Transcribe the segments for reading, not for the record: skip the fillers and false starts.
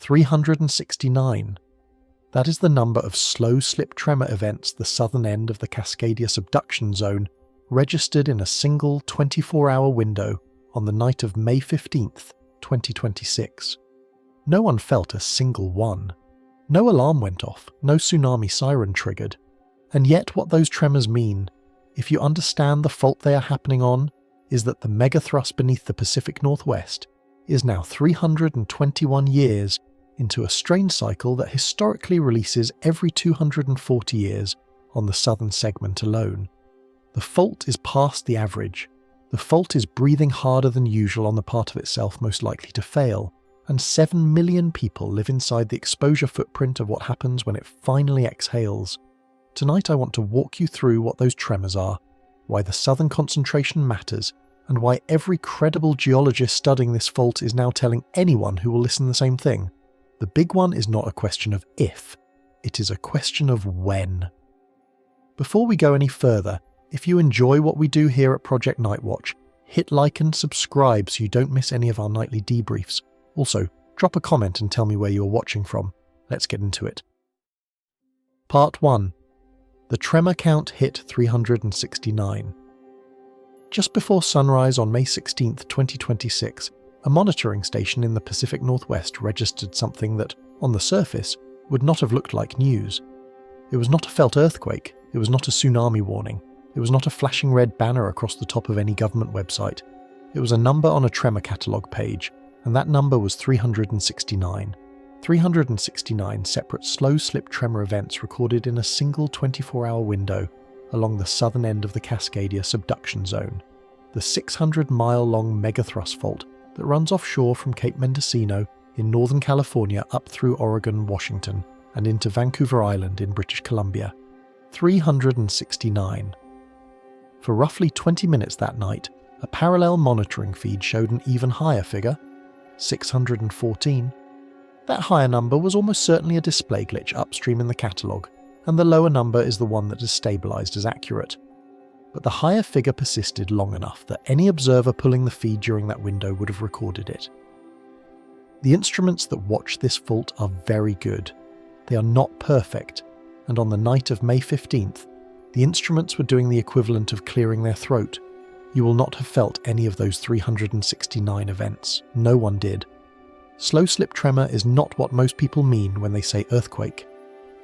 369. That is the number of slow slip tremor events the southern end of the Cascadia subduction zone registered in a single 24-hour window on the night of May 15th, 2026. No one felt a single one. No alarm went off, no tsunami siren triggered. And yet what those tremors mean, if you understand the fault they are happening on, is that the megathrust beneath the Pacific Northwest is now 321 years into a strain cycle that historically releases every 240 years on the southern segment alone. The fault is past the average. The fault is breathing harder than usual on the part of itself most likely to fail, and 7 million people live inside the exposure footprint of what happens when it finally exhales. Tonight I want to walk you through what those tremors are, why the southern concentration matters, and why every credible geologist studying this fault is now telling anyone who will listen the same thing. The big one is not a question of if, it is a question of when. Before we go any further, if you enjoy what we do here at Project Nightwatch, hit like and subscribe so you don't miss any of our nightly debriefs. Also, drop a comment and tell me where you're watching from. Let's get into it. Part 1. The tremor count hit 369. Just before sunrise on May 16, 2026, a monitoring station in the Pacific Northwest registered something that, on the surface, would not have looked like news. It was not a felt earthquake, it was not a tsunami warning, it was not a flashing red banner across the top of any government website. It was a number on a tremor catalogue page, and that number was 369. 369 separate slow-slip tremor events recorded in a single 24-hour window along the southern end of the Cascadia subduction zone, the 600-mile-long megathrust fault that runs offshore from Cape Mendocino in Northern California up through Oregon, Washington, and into Vancouver Island in British Columbia. 369. For roughly 20 minutes that night, a parallel monitoring feed showed an even higher figure, 614. That higher number was almost certainly a display glitch upstream in the catalogue, and the lower number is the one that is stabilised as accurate. But the higher figure persisted long enough that any observer pulling the feed during that window would have recorded it. The instruments that watch this fault are very good. They are not perfect, and on the night of May 15th, the instruments were doing the equivalent of clearing their throat. You will not have felt any of those 369 events. No one did. Slow slip tremor is not what most people mean when they say earthquake.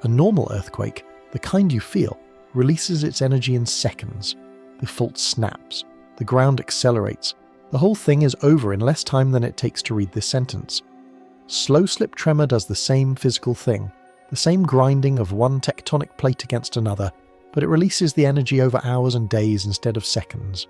A normal earthquake, the kind you feel, releases its energy in seconds. The fault snaps. The ground accelerates. The whole thing is over in less time than it takes to read this sentence. Slow slip tremor does the same physical thing, the same grinding of one tectonic plate against another, but it releases the energy over hours and days instead of seconds.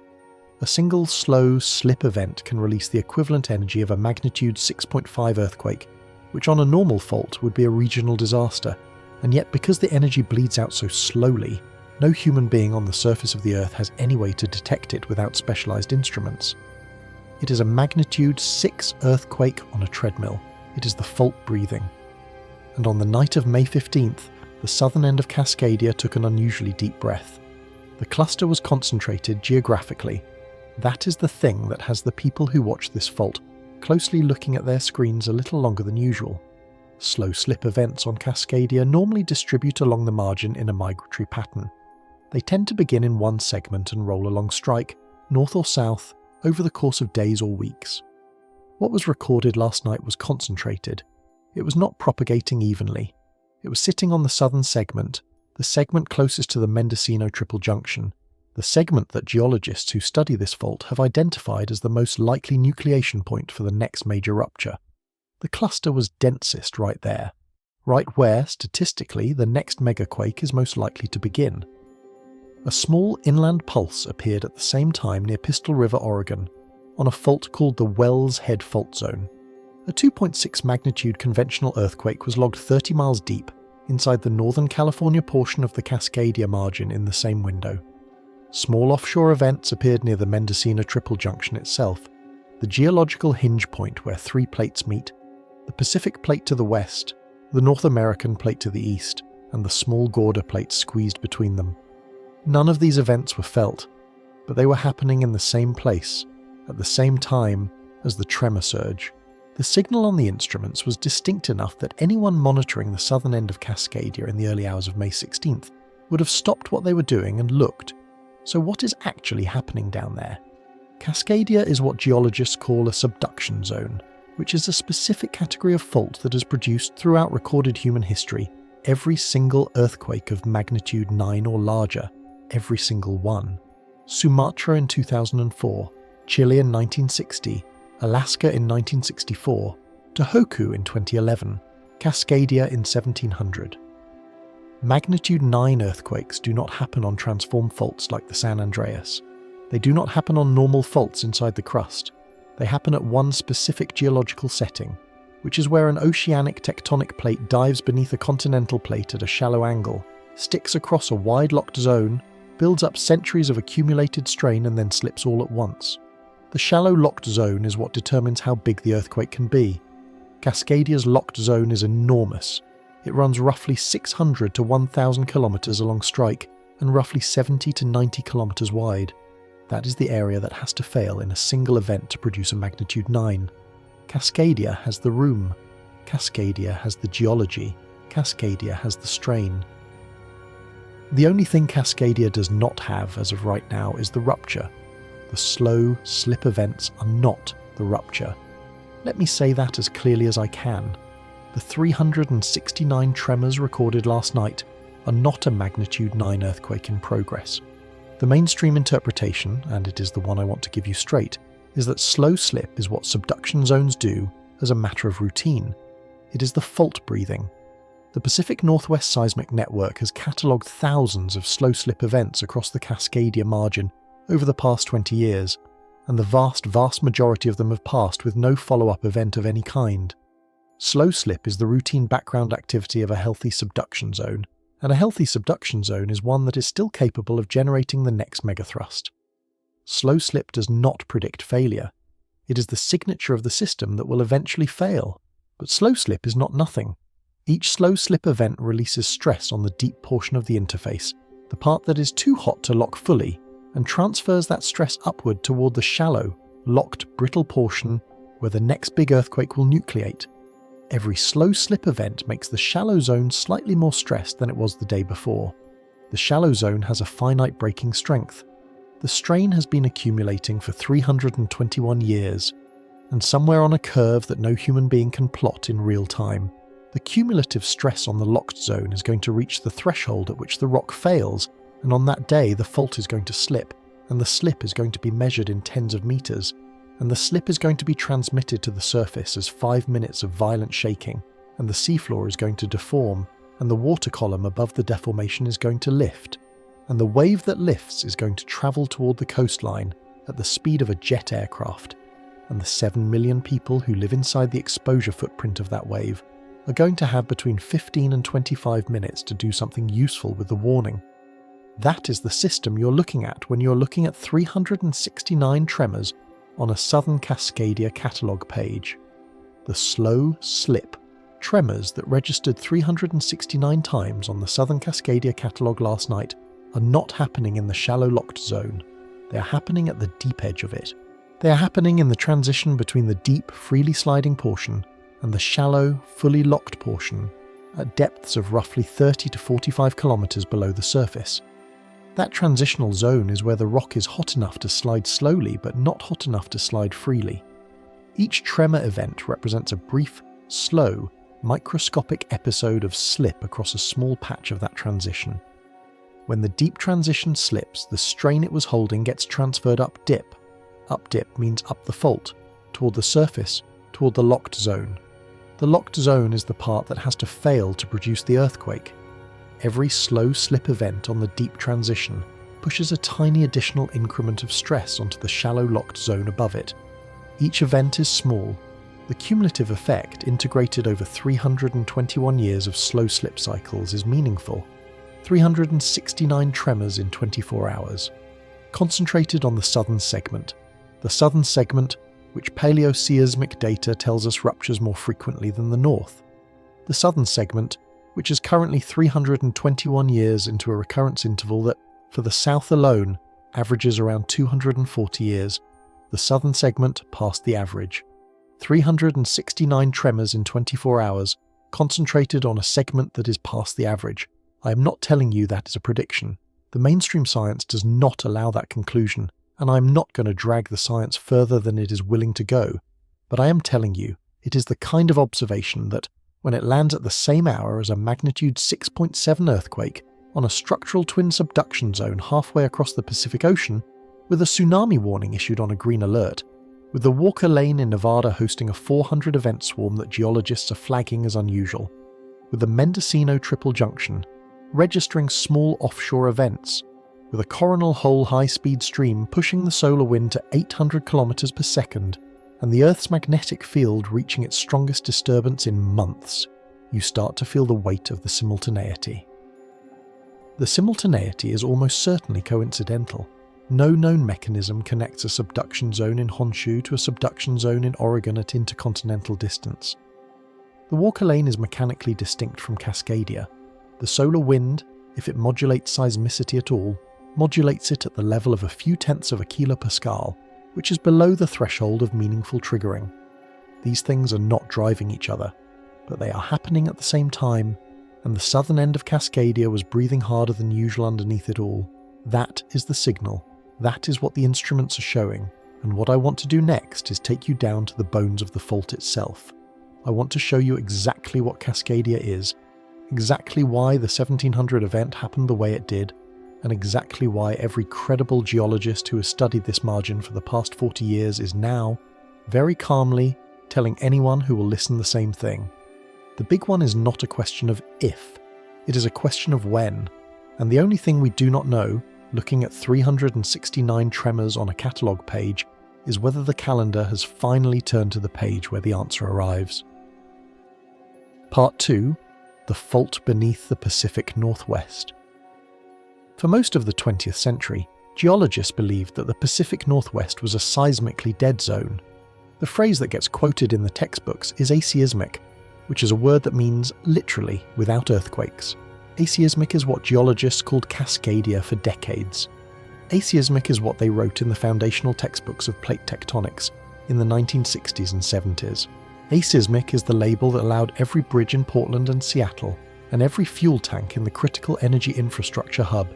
A single slow slip event can release the equivalent energy of a magnitude 6.5 earthquake, which on a normal fault would be a regional disaster, and yet because the energy bleeds out so slowly, no human being on the surface of the Earth has any way to detect it without specialised instruments. It is a magnitude 6 earthquake on a treadmill. It is the fault breathing. And on the night of May 15th, the southern end of Cascadia took an unusually deep breath. The cluster was concentrated geographically. That is the thing that has the people who watch this fault closely looking at their screens a little longer than usual. Slow slip events on Cascadia normally distribute along the margin in a migratory pattern. They tend to begin in one segment and roll along strike, north or south, over the course of days or weeks. What was recorded last night was concentrated. It was not propagating evenly. It was sitting on the southern segment, the segment closest to the Mendocino Triple Junction, the segment that geologists who study this fault have identified as the most likely nucleation point for the next major rupture. The cluster was densest right there, right where, statistically, the next megaquake is most likely to begin. A small inland pulse appeared at the same time near Pistol River, Oregon, on a fault called the Wells Head Fault Zone. A 2.6 magnitude conventional earthquake was logged 30 miles deep inside the northern California portion of the Cascadia margin in the same window. Small offshore events appeared near the Mendocino Triple Junction itself, the geological hinge point where three plates meet: the Pacific Plate to the west, the North American Plate to the east, and the small Gorda Plate squeezed between them. None of these events were felt, but they were happening in the same place, at the same time as the tremor surge. The signal on the instruments was distinct enough that anyone monitoring the southern end of Cascadia in the early hours of May 16th would have stopped what they were doing and looked. So what is actually happening down there? Cascadia is what geologists call a subduction zone, which is a specific category of fault that has produced throughout recorded human history every single earthquake of magnitude 9 or larger, every single one. Sumatra in 2004, Chile in 1960, Alaska in 1964, Tohoku in 2011, Cascadia in 1700. Magnitude 9 earthquakes do not happen on transform faults like the San Andreas. They do not happen on normal faults inside the crust. They happen at one specific geological setting, which is where an oceanic tectonic plate dives beneath a continental plate at a shallow angle, sticks across a wide locked zone, builds up centuries of accumulated strain and then slips all at once. The shallow locked zone is what determines how big the earthquake can be. Cascadia's locked zone is enormous. It runs roughly 600 to 1,000 kilometers along strike and roughly 70 to 90 kilometers wide. That is the area that has to fail in a single event to produce a magnitude 9. Cascadia has the room. Cascadia has the geology. Cascadia has the strain. The only thing Cascadia does not have as of right now is the rupture. The slow slip events are not the rupture. Let me say that as clearly as I can. The 369 tremors recorded last night are not a magnitude 9 earthquake in progress. The mainstream interpretation, and it is the one I want to give you straight, is that slow slip is what subduction zones do as a matter of routine. It is the fault breathing. The Pacific Northwest Seismic Network has catalogued thousands of slow slip events across the Cascadia margin over the past 20 years, and the vast majority of them have passed with no follow-up event of any kind. Slow slip is the routine background activity of a healthy subduction zone, and a healthy subduction zone is one that is still capable of generating the next megathrust. Slow slip does not predict failure. It is the signature of the system that will eventually fail, but slow slip is not nothing. Each slow slip event releases stress on the deep portion of the interface, the part that is too hot to lock fully, and transfers that stress upward toward the shallow, locked, brittle portion where the next big earthquake will nucleate. Every slow slip event makes the shallow zone slightly more stressed than it was the day before. The shallow zone has a finite breaking strength. The strain has been accumulating for 321 years, and somewhere on a curve that no human being can plot in real time, the cumulative stress on the locked zone is going to reach the threshold at which the rock fails, and on that day the fault is going to slip, and the slip is going to be measured in tens of meters, and the slip is going to be transmitted to the surface as 5 minutes of violent shaking, and the seafloor is going to deform, and the water column above the deformation is going to lift, and the wave that lifts is going to travel toward the coastline at the speed of a jet aircraft, and the 7 million people who live inside the exposure footprint of that wave are going to have between 15 and 25 minutes to do something useful with the warning. That is the system you're looking at when you're looking at 369 tremors on a Southern Cascadia catalogue page. The slow slip tremors that registered 369 times on the Southern Cascadia catalogue last night are not happening in the shallow locked zone. They are happening at the deep edge of it. They are happening in the transition between the deep, freely sliding portion and the shallow, fully locked portion at depths of roughly 30 to 45 kilometers below the surface. That transitional zone is where the rock is hot enough to slide slowly but not hot enough to slide freely. Each tremor event represents a brief, slow, microscopic episode of slip across a small patch of that transition. When the deep transition slips, the strain it was holding gets transferred up dip. Up dip means up the fault, toward the surface, toward the locked zone. The locked zone is the part that has to fail to produce the earthquake. Every slow slip event on the deep transition pushes a tiny additional increment of stress onto the shallow locked zone above it. Each event is small. The cumulative effect, integrated over 321 years of slow slip cycles, is meaningful. 369 tremors in 24 hours. Concentrated on the southern segment. The southern segment, which paleoseismic data tells us ruptures more frequently than the north. The southern segment, which is currently 321 years into a recurrence interval that, for the south alone, averages around 240 years. The southern segment passed the average. 369 tremors in 24 hours, concentrated on a segment that is past the average. I am not telling you that is a prediction. The mainstream science does not allow that conclusion, and I am not going to drag the science further than it is willing to go. But I am telling you, it is the kind of observation that, when it lands at the same hour as a magnitude 6.7 earthquake on a structural twin subduction zone halfway across the Pacific Ocean, with a tsunami warning issued on a green alert, with the Walker Lane in Nevada hosting a 400 event swarm that geologists are flagging as unusual, with the Mendocino Triple Junction registering small offshore events, with a coronal hole high-speed stream pushing the solar wind to 800 kilometers per second, and the Earth's magnetic field reaching its strongest disturbance in months, you start to feel the weight of the simultaneity. The simultaneity is almost certainly coincidental. No known mechanism connects a subduction zone in Honshu to a subduction zone in Oregon at intercontinental distance. The Walker Lane is mechanically distinct from Cascadia. The solar wind, if it modulates seismicity at all, modulates it at the level of a few tenths of a kilopascal, which is below the threshold of meaningful triggering. These things are not driving each other, but they are happening at the same time, and the southern end of Cascadia was breathing harder than usual underneath it all. That is the signal. That is what the instruments are showing, and what I want to do next is take you down to the bones of the fault itself. I want to show you exactly what Cascadia is, exactly why the 1700 event happened the way it did, and exactly why every credible geologist who has studied this margin for the past 40 years is now, very calmly, telling anyone who will listen the same thing. The big one is not a question of if, it is a question of when, and the only thing we do not know, looking at 369 tremors on a catalogue page, is whether the calendar has finally turned to the page where the answer arrives. Part 2. The Fault Beneath the Pacific Northwest. For most of the 20th century, geologists believed that the Pacific Northwest was a seismically dead zone. The phrase that gets quoted in the textbooks is aseismic, which is a word that means, literally, without earthquakes. Aseismic is what geologists called Cascadia for decades. Aseismic is what they wrote in the foundational textbooks of plate tectonics in the 1960s and 70s. Aseismic is the label that allowed every bridge in Portland and Seattle, and every fuel tank in the critical energy infrastructure hub,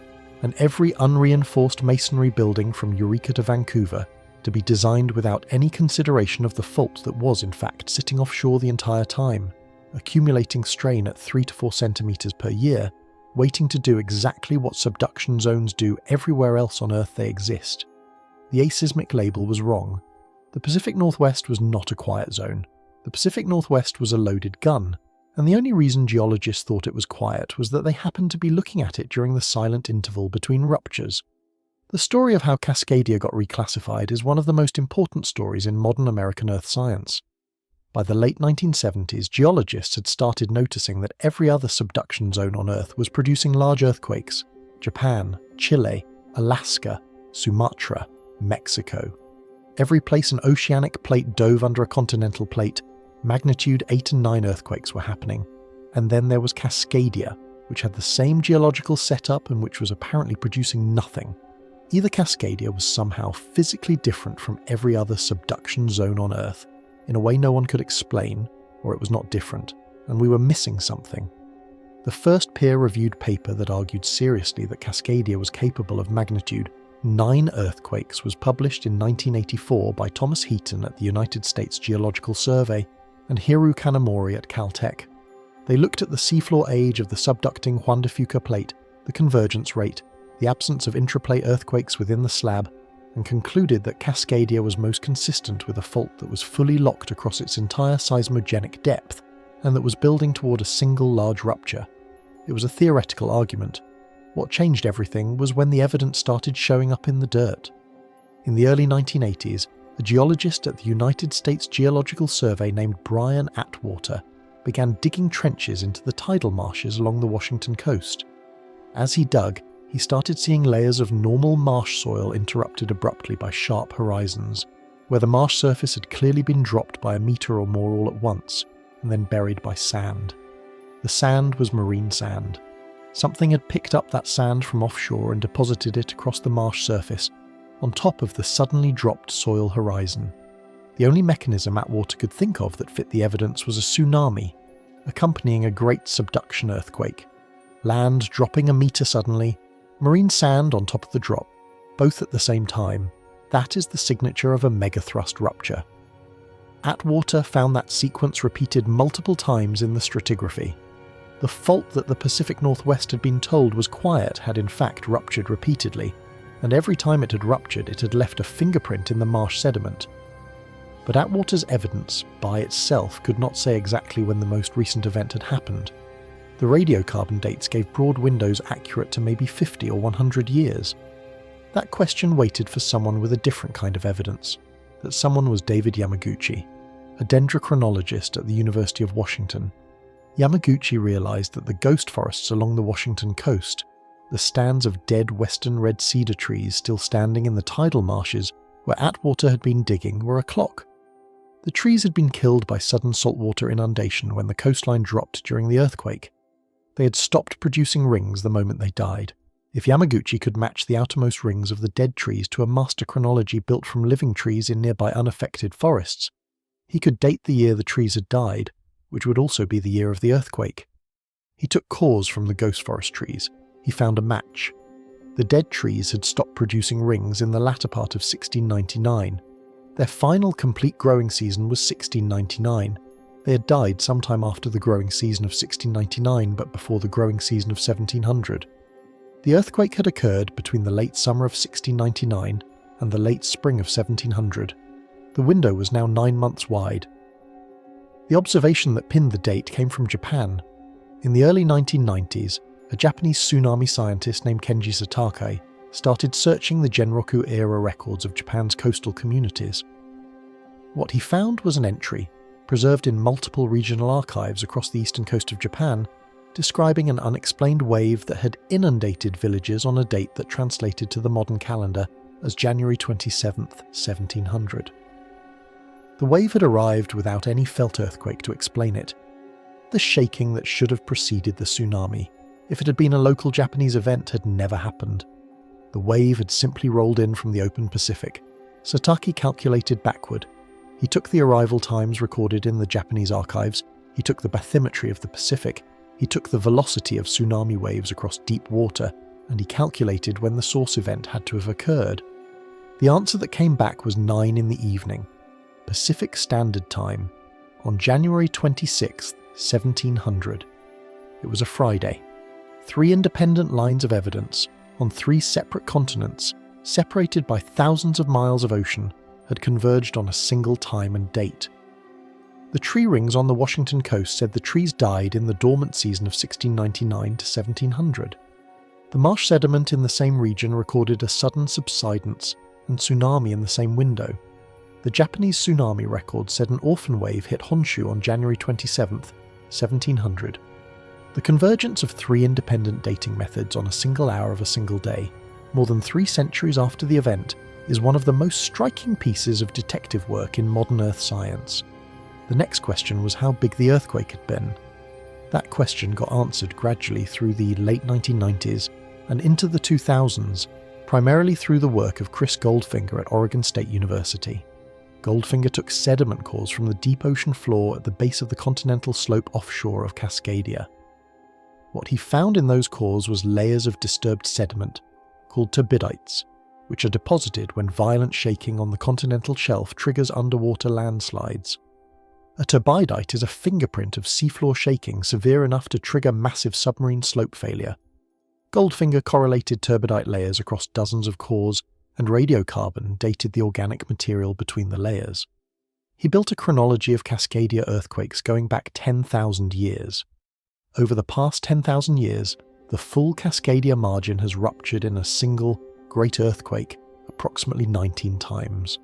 and every unreinforced masonry building from Eureka to Vancouver to be designed without any consideration of the fault that was in fact sitting offshore the entire time, accumulating strain at 3 to 4 centimeters per year, waiting to do exactly what subduction zones do everywhere else on Earth they exist. The aseismic label was wrong. The Pacific Northwest was not a quiet zone. The Pacific Northwest was a loaded gun, and the only reason geologists thought it was quiet was that they happened to be looking at it during the silent interval between ruptures. The story of how Cascadia got reclassified is one of the most important stories in modern American Earth science. By the late 1970s, geologists had started noticing that every other subduction zone on Earth was producing large earthquakes. Japan, Chile, Alaska, Sumatra, Mexico. Every place an oceanic plate dove under a continental plate, magnitude 8 and 9 earthquakes were happening. And then there was Cascadia, which had the same geological setup and which was apparently producing nothing. Either Cascadia was somehow physically different from every other subduction zone on Earth, in a way no one could explain, or it was not different, and we were missing something. The first peer-reviewed paper that argued seriously that Cascadia was capable of magnitude 9 earthquakes was published in 1984 by Thomas Heaton at the United States Geological Survey and Hiru Kanamori at Caltech. They looked at the seafloor age of the subducting Juan de Fuca plate, the convergence rate, the absence of intraplate earthquakes within the slab, and concluded that Cascadia was most consistent with a fault that was fully locked across its entire seismogenic depth, and that was building toward a single large rupture. It was a theoretical argument. What changed everything was when the evidence started showing up in the dirt. In the early 1980s, a geologist at the United States Geological Survey named Brian Atwater began digging trenches into the tidal marshes along the Washington coast. As he dug, he started seeing layers of normal marsh soil interrupted abruptly by sharp horizons, where the marsh surface had clearly been dropped by a meter or more all at once, and then buried by sand. The sand was marine sand. Something had picked up that sand from offshore and deposited it across the marsh surface, on top of the suddenly dropped soil horizon. The only mechanism Atwater could think of that fit the evidence was a tsunami, accompanying a great subduction earthquake. Land dropping a metre suddenly, marine sand on top of the drop, both at the same time. That is the signature of a megathrust rupture. Atwater found that sequence repeated multiple times in the stratigraphy. The fault that the Pacific Northwest had been told was quiet had in fact ruptured repeatedly, and every time it had ruptured it had left a fingerprint in the marsh sediment. But Atwater's evidence, by itself, could not say exactly when the most recent event had happened. The radiocarbon dates gave broad windows accurate to maybe 50 or 100 years. That question waited for someone with a different kind of evidence. That someone was David Yamaguchi, a dendrochronologist at the University of Washington. Yamaguchi realized that the ghost forests along the Washington coast, the stands of dead western red cedar trees still standing in the tidal marshes where Atwater had been digging, were a clock. The trees had been killed by sudden saltwater inundation when the coastline dropped during the earthquake. They had stopped producing rings the moment they died. If Yamaguchi could match the outermost rings of the dead trees to a master chronology built from living trees in nearby unaffected forests, he could date the year the trees had died, which would also be the year of the earthquake. He took cores from the ghost forest trees. He found a match. The dead trees had stopped producing rings in the latter part of 1699. Their final complete growing season was 1699. They had died sometime after the growing season of 1699 but before the growing season of 1700. The earthquake had occurred between the late summer of 1699 and the late spring of 1700. The window was now 9 months wide. The observation that pinned the date came from Japan. In the early 1990s, a Japanese tsunami scientist named Kenji Satake started searching the Genroku-era records of Japan's coastal communities. What he found was an entry, preserved in multiple regional archives across the eastern coast of Japan, describing an unexplained wave that had inundated villages on a date that translated to the modern calendar as January 27, 1700. The wave had arrived without any felt earthquake to explain it. The shaking that should have preceded the tsunami, if it had been a local Japanese event, had never happened. The wave had simply rolled in from the open Pacific. Satake calculated backward. He took the arrival times recorded in the Japanese archives, he took the bathymetry of the Pacific, he took the velocity of tsunami waves across deep water, and he calculated when the source event had to have occurred. The answer that came back was 9 in the evening, Pacific Standard Time, on January 26, 1700. It was a Friday. 3 independent lines of evidence, on 3 separate continents, separated by thousands of miles of ocean, had converged on a single time and date. The tree rings on the Washington coast said the trees died in the dormant season of 1699 to 1700. The marsh sediment in the same region recorded a sudden subsidence and tsunami in the same window. The Japanese tsunami record said an orphan wave hit Honshu on January 27, 1700. The convergence of 3 independent dating methods on a single hour of a single day, more than 3 centuries after the event, is one of the most striking pieces of detective work in modern Earth science. The next question was how big the earthquake had been. That question got answered gradually through the late 1990s and into the 2000s, primarily through the work of Chris Goldfinger at Oregon State University. Goldfinger took sediment cores from the deep ocean floor at the base of the continental slope offshore of Cascadia. What he found in those cores was layers of disturbed sediment, called turbidites, which are deposited when violent shaking on the continental shelf triggers underwater landslides. A turbidite is a fingerprint of seafloor shaking severe enough to trigger massive submarine slope failure. Goldfinger correlated turbidite layers across dozens of cores, and radiocarbon dated the organic material between the layers. He built a chronology of Cascadia earthquakes going back 10,000 years. Over the past 10,000 years, the full Cascadia margin has ruptured in a single, great earthquake approximately 19 times.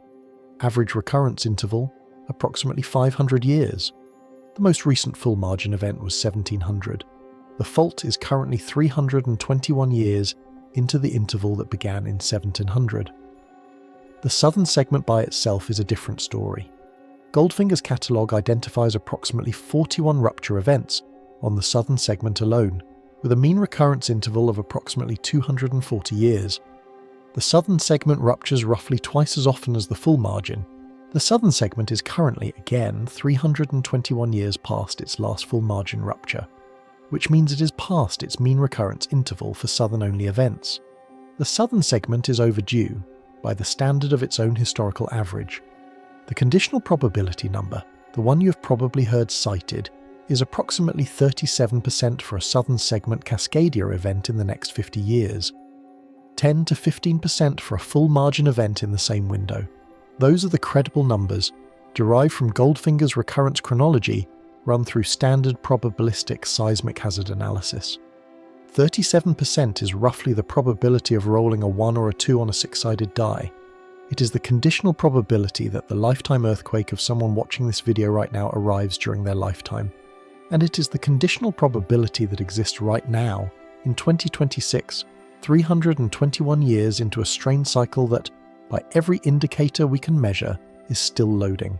Average recurrence interval, approximately 500 years. The most recent full margin event was 1700. The fault is currently 321 years into the interval that began in 1700. The southern segment by itself is a different story. Goldfinger's catalogue identifies approximately 41 rupture events on the southern segment alone, with a mean recurrence interval of approximately 240 years. The southern segment ruptures roughly twice as often as the full margin, The southern segment is currently, again, 321 years past its last full margin rupture, which means it is past its mean recurrence interval for southern-only events. The southern segment is overdue, by the standard of its own historical average. The conditional probability number, the one you have probably heard cited, is approximately 37% for a southern segment Cascadia event in the next 50 years, 10 to 15% for a full margin event in the same window. Those are the credible numbers, derived from Goldfinger's recurrence chronology, run through standard probabilistic seismic hazard analysis. 37% is roughly the probability of rolling a 1 or a 2 on a 6-sided die. It is the conditional probability that the lifetime earthquake of someone watching this video right now arrives during their lifetime. And it is the conditional probability that exists right now, in 2026, 321 years into a strain cycle that, by every indicator we can measure, is still loading.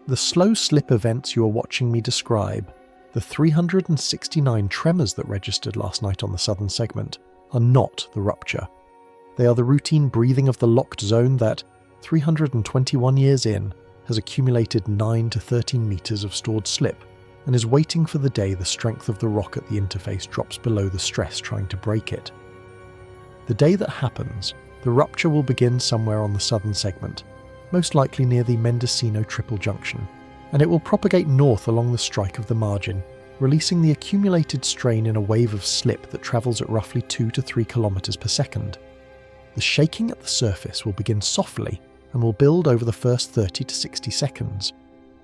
The slow slip events you are watching me describe, the 369 tremors that registered last night on the southern segment, are not the rupture. They are the routine breathing of the locked zone that, 321 years in, has accumulated 9 to 13 meters of stored slip and is waiting for the day the strength of the rock at the interface drops below the stress trying to break it. The day that happens, the rupture will begin somewhere on the southern segment, most likely near the Mendocino Triple Junction, and it will propagate north along the strike of the margin, releasing the accumulated strain in a wave of slip that travels at roughly 2 to 3 kilometers per second. The shaking at the surface will begin softly and will build over the first 30 to 60 seconds.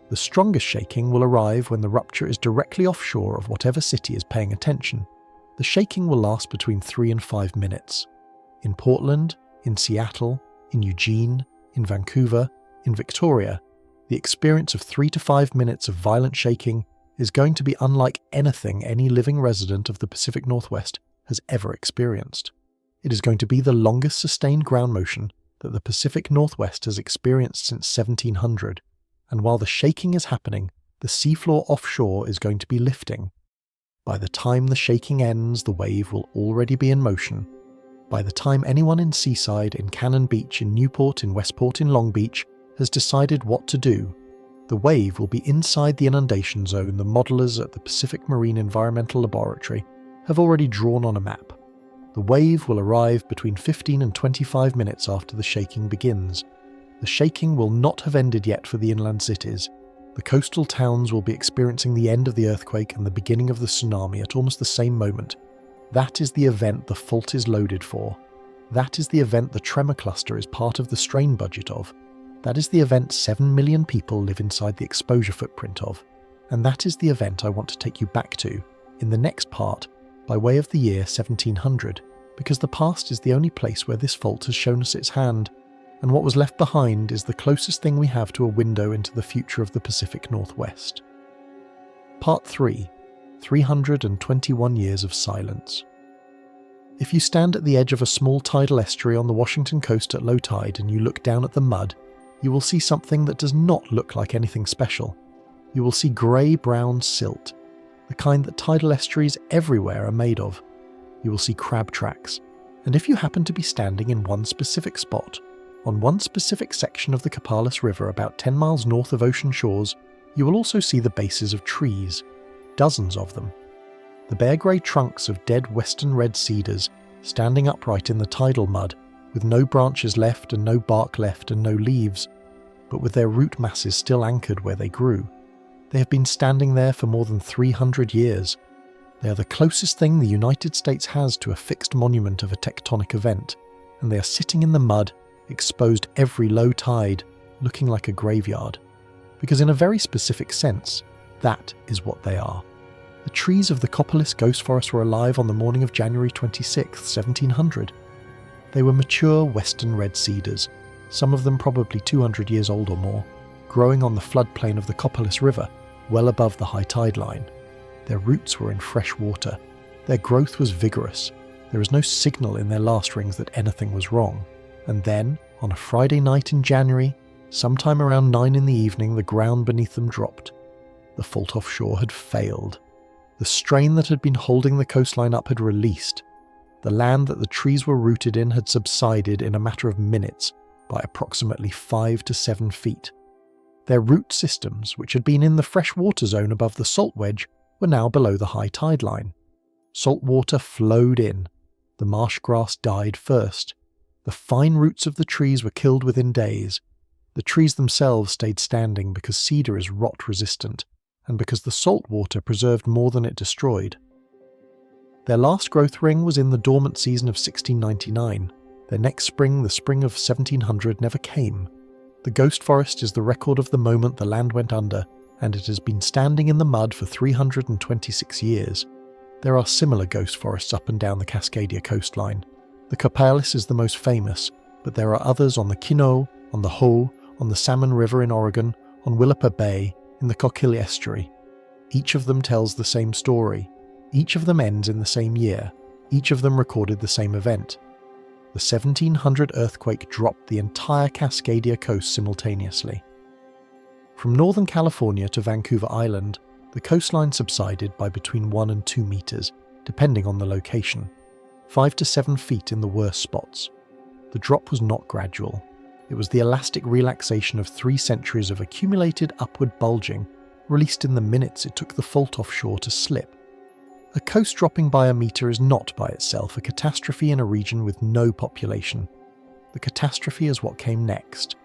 The strongest shaking will arrive when the rupture is directly offshore of whatever city is paying attention. The shaking will last between 3 and 5 minutes. In Portland, in Seattle, in Eugene, in Vancouver, in Victoria, the experience of 3 to 5 minutes of violent shaking is going to be unlike anything any living resident of the Pacific Northwest has ever experienced. It is going to be the longest sustained ground motion that the Pacific Northwest has experienced since 1700, and while the shaking is happening, the seafloor offshore is going to be lifting. By the time the shaking ends, the wave will already be in motion. By the time anyone in Seaside, in Cannon Beach, in Newport, in Westport, in Long Beach has decided what to do, the wave will be inside the inundation zone the modelers at the Pacific Marine Environmental Laboratory have already drawn on a map. The wave will arrive between 15 and 25 minutes after the shaking begins. The shaking will not have ended yet for the inland cities. The coastal towns will be experiencing the end of the earthquake and the beginning of the tsunami at almost the same moment. That is the event the fault is loaded for. That is the event the tremor cluster is part of the strain budget of. That is the event 7 million people live inside the exposure footprint of. And that is the event I want to take you back to, in the next part, by way of the year 1700, because the past is the only place where this fault has shown us its hand, and what was left behind is the closest thing we have to a window into the future of the Pacific Northwest. Part 3. 321 Years of Silence. If you stand at the edge of a small tidal estuary on the Washington coast at low tide and you look down at the mud, you will see something that does not look like anything special. You will see grey-brown silt, the kind that tidal estuaries everywhere are made of. You will see crab tracks, and if you happen to be standing in one specific spot, on one specific section of the Capalus River about 10 miles north of ocean shores, you will also see the bases of trees. Dozens of them. The bare grey trunks of dead western red cedars, standing upright in the tidal mud, with no branches left and no bark left and no leaves, but with their root masses still anchored where they grew. They have been standing there for more than 300 years. They are the closest thing the United States has to a fixed monument of a tectonic event, and they are sitting in the mud, exposed every low tide, looking like a graveyard. Because in a very specific sense, that is what they are. The trees of the Coppolis Ghost Forest were alive on the morning of January 26, 1700. They were mature western red cedars, some of them probably 200 years old or more, growing on the floodplain of the Coppolis River, well above the high tide line. Their roots were in fresh water. Their growth was vigorous. There was no signal in their last rings that anything was wrong. And then, on a Friday night in January, sometime around 9 in the evening, the ground beneath them dropped. The fault offshore had failed. The strain that had been holding the coastline up had released. The land that the trees were rooted in had subsided in a matter of minutes, by approximately 5 to 7 feet. Their root systems, which had been in the freshwater zone above the salt wedge, were now below the high tide line. Salt water flowed in. The marsh grass died first. The fine roots of the trees were killed within days. The trees themselves stayed standing because cedar is rot-resistant, and because the salt water preserved more than it destroyed. Their last growth ring was in the dormant season of 1699. Their next spring, the spring of 1700, never came. The ghost forest is the record of the moment the land went under, and it has been standing in the mud for 326 years. There are similar ghost forests up and down the Cascadia coastline. The Copalis is the most famous, but there are others on the Kino, on the Ho, on the Salmon River in Oregon, on Willapa Bay, in the Coquille Estuary. Each of them tells the same story. Each of them ends in the same year. Each of them recorded the same event. The 1700 earthquake dropped the entire Cascadia coast simultaneously. From northern California to Vancouver Island, the coastline subsided by between 1 and 2 meters, depending on the location, 5 to 7 feet in the worst spots. The drop was not gradual. It was the elastic relaxation of 3 centuries of accumulated upward bulging, released in the minutes it took the fault offshore to slip. A coast dropping by a meter is not by itself a catastrophe in a region with no population. The catastrophe is what came next.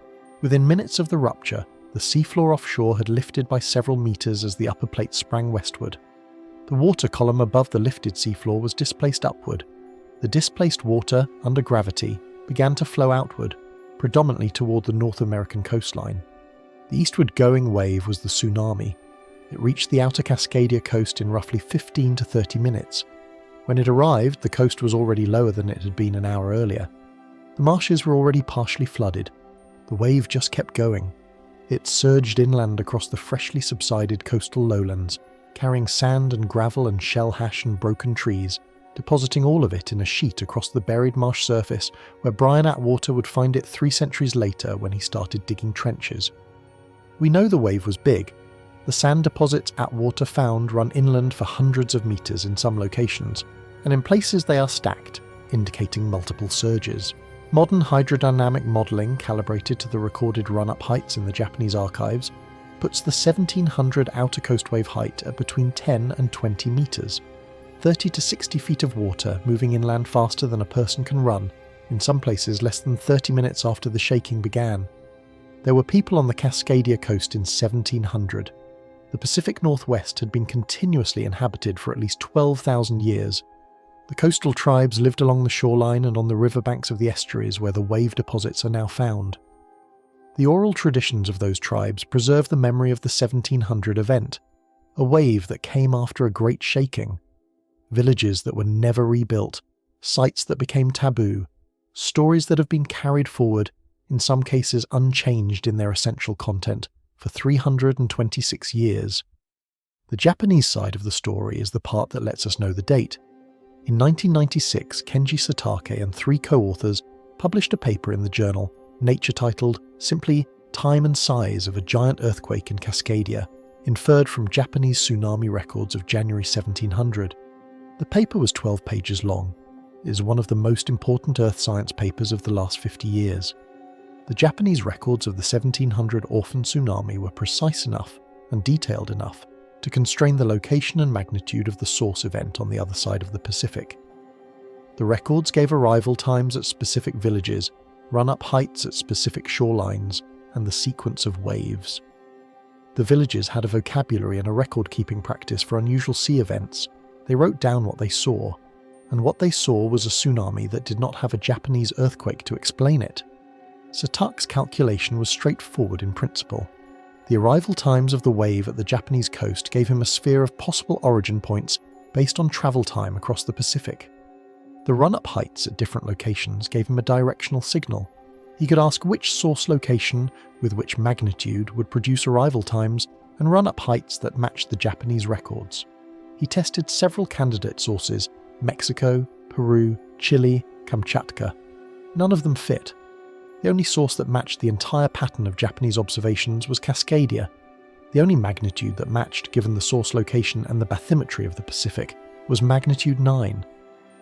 Within minutes of the rupture, the seafloor offshore had lifted by several meters as the upper plate sprang westward. The water column above the lifted seafloor was displaced upward. The displaced water, under gravity, began to flow outward, predominantly toward the North American coastline. The eastward-going wave was the tsunami. It reached the outer Cascadia coast in roughly 15 to 30 minutes. When it arrived, the coast was already lower than it had been an hour earlier. The marshes were already partially flooded. The wave just kept going. It surged inland across the freshly subsided coastal lowlands, carrying sand and gravel and shell hash and broken trees, depositing all of it in a sheet across the buried marsh surface where Brian Atwater would find it 3 centuries later when he started digging trenches. We know the wave was big. The sand deposits Atwater found run inland for hundreds of meters in some locations, and in places they are stacked, indicating multiple surges. Modern hydrodynamic modelling, calibrated to the recorded run-up heights in the Japanese archives, puts the 1700 outer coast wave height at between 10 and 20 meters, 30 to 60 feet of water moving inland faster than a person can run, in some places less than 30 minutes after the shaking began. There were people on the Cascadia coast in 1700. The Pacific Northwest had been continuously inhabited for at least 12,000 years. The coastal tribes lived along the shoreline and on the riverbanks of the estuaries where the wave deposits are now found. The oral traditions of those tribes preserve the memory of the 1700 event, a wave that came after a great shaking. Villages that were never rebuilt, sites that became taboo, stories that have been carried forward, in some cases unchanged in their essential content, for 326 years. The Japanese side of the story is the part that lets us know the date. In 1996, Kenji Satake and 3 co-authors published a paper in the journal Nature titled simply Time and Size of a Giant Earthquake in Cascadia, inferred from Japanese tsunami records of January 1700. The paper was 12 pages long. It is one of the most important earth science papers of the last 50 years. The Japanese records of the 1700 orphan tsunami were precise enough and detailed enough to constrain the location and magnitude of the source event on the other side of the Pacific. The records gave arrival times at specific villages, run-up heights at specific shorelines, and the sequence of waves. The villages had a vocabulary and a record-keeping practice for unusual sea events. They wrote down what they saw, and what they saw was a tsunami that did not have a Japanese earthquake to explain it. Satake's calculation was straightforward in principle. The arrival times of the wave at the Japanese coast gave him a sphere of possible origin points based on travel time across the Pacific. The run-up heights at different locations gave him a directional signal. He could ask which source location with which magnitude would produce arrival times and run-up heights that matched the Japanese records. He tested several candidate sources: Mexico, Peru, Chile, Kamchatka. None of them fit. The only source that matched the entire pattern of Japanese observations was Cascadia. The only magnitude that matched, given the source location and the bathymetry of the Pacific, was magnitude 9.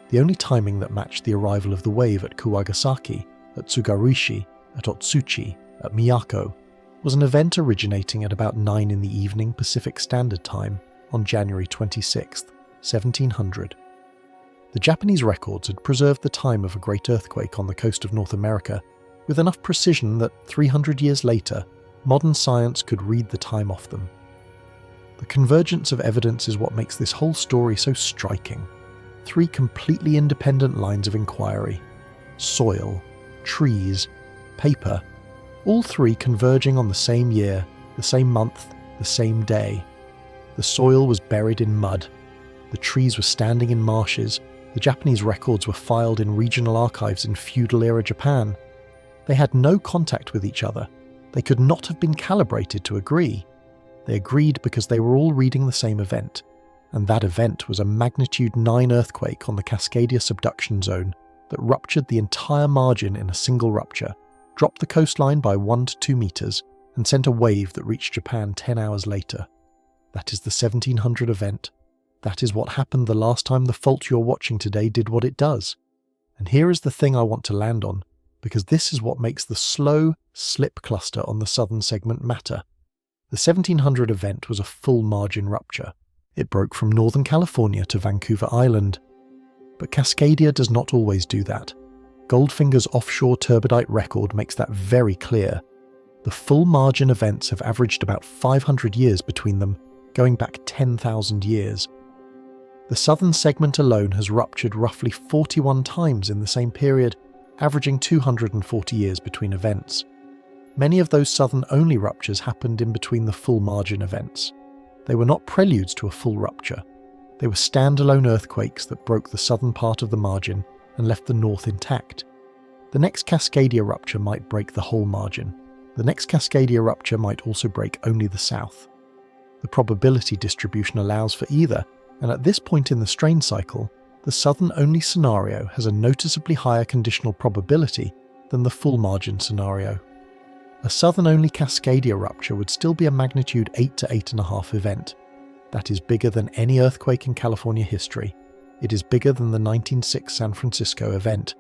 The only timing that matched the arrival of the wave at Kuwagasaki, at Tsugaruishi, at Otsuchi at Miyako was an event originating at about 9 in the evening Pacific Standard Time on January 26, 1700. The Japanese records had preserved the time of a great earthquake on the coast of North America with enough precision that 300 years later, modern science could read the time off them. The convergence of evidence is what makes this whole story so striking. 3 completely independent lines of inquiry: soil, trees, paper, all 3 converging on the same year, the same month, the same day. The soil was buried in mud. The trees were standing in marshes. The Japanese records were filed in regional archives in feudal-era Japan. They had no contact with each other. They could not have been calibrated to agree. They agreed because they were all reading the same event, and that event was a magnitude 9 earthquake on the Cascadia subduction zone that ruptured the entire margin in a single rupture, dropped the coastline by 1 to 2 meters, and sent a wave that reached Japan 10 hours later. That is the 1700 event. That is what happened the last time the fault you're watching today did what it does. And here is the thing I want to land on, because this is what makes the slow slip cluster on the southern segment matter. The 1700 event was a full margin rupture. It broke from Northern California to Vancouver Island. But Cascadia does not always do that. Goldfinger's offshore turbidite record makes that very clear. The full margin events have averaged about 500 years between them, going back 10,000 years. The southern segment alone has ruptured roughly 41 times in the same period, averaging 240 years between events. Many of those southern-only ruptures happened in between the full margin events. They were not preludes to a full rupture. They were standalone earthquakes that broke the southern part of the margin and left the north intact. The next Cascadia rupture might break the whole margin. The next Cascadia rupture might also break only the south. The probability distribution allows for either, and at this point in the strain cycle, the southern-only scenario has a noticeably higher conditional probability than the full margin scenario. A southern-only Cascadia rupture would still be a magnitude 8 to 8.5 event. That is bigger than any earthquake in California history. It is bigger than the 1906 San Francisco event.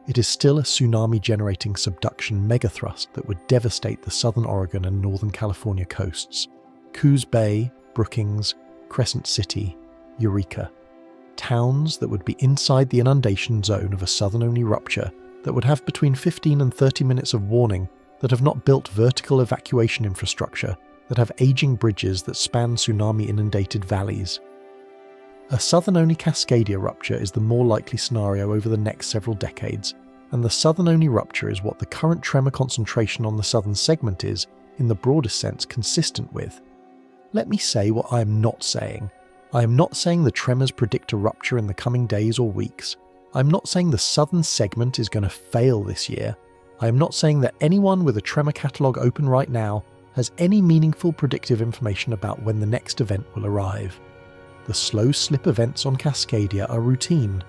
It is still a tsunami-generating subduction megathrust that would devastate the southern Oregon and northern California coasts. Coos Bay, Brookings, Crescent City, Eureka. Towns that would be inside the inundation zone of a southern-only rupture that would have between 15 and 30 minutes of warning, that have not built vertical evacuation infrastructure, that have aging bridges that span tsunami-inundated valleys. A southern-only Cascadia rupture is the more likely scenario over the next several decades, and the southern-only rupture is what the current tremor concentration on the southern segment is, in the broadest sense, consistent with. Let me say what I am not saying. I am not saying the tremors predict a rupture in the coming days or weeks. I am not saying the southern segment is going to fail this year. I am not saying that anyone with a tremor catalogue open right now has any meaningful predictive information about when the next event will arrive. The slow slip events on Cascadia are routine.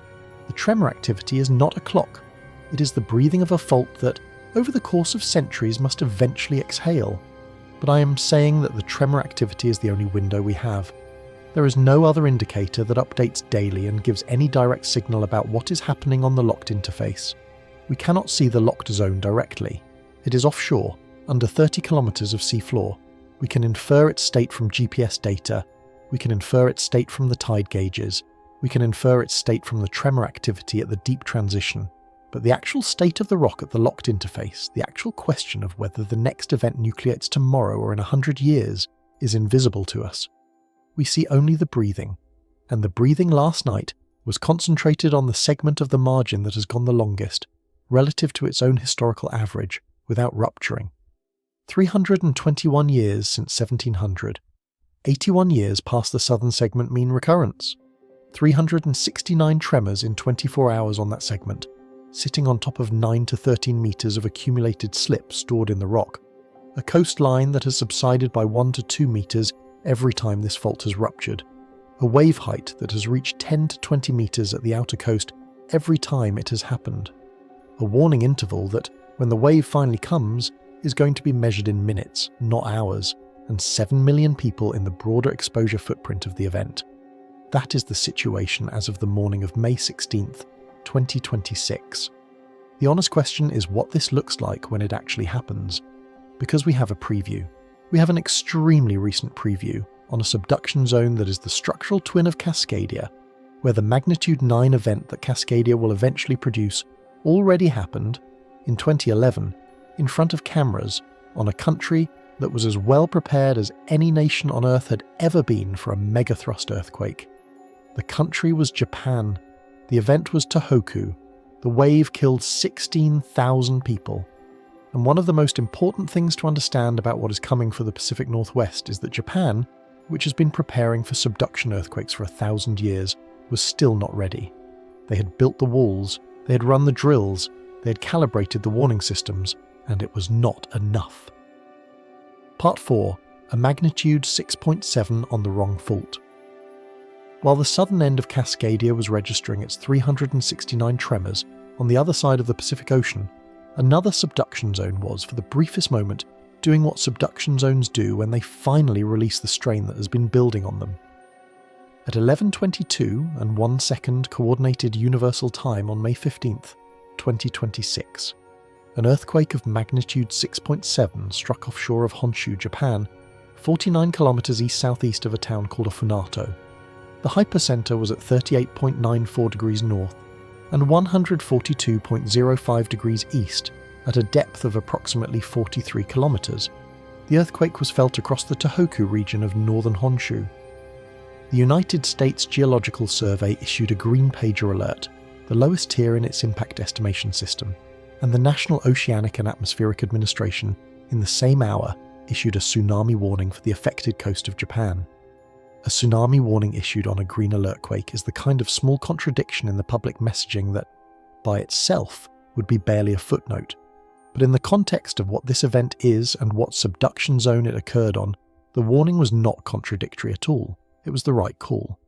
The tremor activity is not a clock. It is the breathing of a fault that, over the course of centuries, must eventually exhale. But I am saying that the tremor activity is the only window we have. There is no other indicator that updates daily and gives any direct signal about what is happening on the locked interface. We cannot see the locked zone directly. It is offshore, under 30 kilometers of seafloor. We can infer its state from GPS data. We can infer its state from the tide gauges. We can infer its state from the tremor activity at the deep transition. But the actual state of the rock at the locked interface, the actual question of whether the next event nucleates tomorrow or in 100 years, is invisible to us. We see only the breathing, and the breathing last night was concentrated on the segment of the margin that has gone the longest, relative to its own historical average, without rupturing. 321 years since 1700. 81 years past the southern segment mean recurrence. 369 tremors in 24 hours on that segment, sitting on top of 9 to 13 meters of accumulated slip stored in the rock. A coastline that has subsided by 1 to 2 meters every time this fault has ruptured. A wave height that has reached 10 to 20 meters at the outer coast every time it has happened. A warning interval that, when the wave finally comes, is going to be measured in minutes, not hours, and 7 million people in the broader exposure footprint of the event. That is the situation as of the morning of May 16th, 2026. The honest question is what this looks like when it actually happens. Because we have a preview. We have an extremely recent preview on a subduction zone that is the structural twin of Cascadia, where the magnitude 9 event that Cascadia will eventually produce already happened in 2011 in front of cameras on a country that was as well prepared as any nation on Earth had ever been for a megathrust earthquake. The country was Japan. The event was Tohoku. The wave killed 16,000 people. And one of the most important things to understand about what is coming for the Pacific Northwest is that Japan, which has been preparing for subduction earthquakes for 1,000 years, was still not ready. They had built the walls, they had run the drills, they had calibrated the warning systems, and it was not enough. Part 4. A magnitude 6.7 on the wrong fault. While the southern end of Cascadia was registering its 369 tremors, on the other side of the Pacific Ocean, another subduction zone was, for the briefest moment, doing what subduction zones do when they finally release the strain that has been building on them. At 11:22 and 1 second Coordinated Universal Time on May 15th, 2026, an earthquake of magnitude 6.7 struck offshore of Honshu, Japan, 49 kilometers east-southeast of a town called Ofunato. The hypercenter was at 38.94 degrees north and 142.05 degrees east at a depth of approximately 43 kilometers. The earthquake was felt across the Tohoku region of northern Honshu. The United States Geological Survey issued a green pager alert, the lowest tier in its impact estimation system, and the National Oceanic and Atmospheric Administration, in the same hour, issued a tsunami warning for the affected coast of Japan. A tsunami warning issued on a green alert quake is the kind of small contradiction in the public messaging that, by itself, would be barely a footnote. But in the context of what this event is and what subduction zone it occurred on, the warning was not contradictory at all. It was the right call.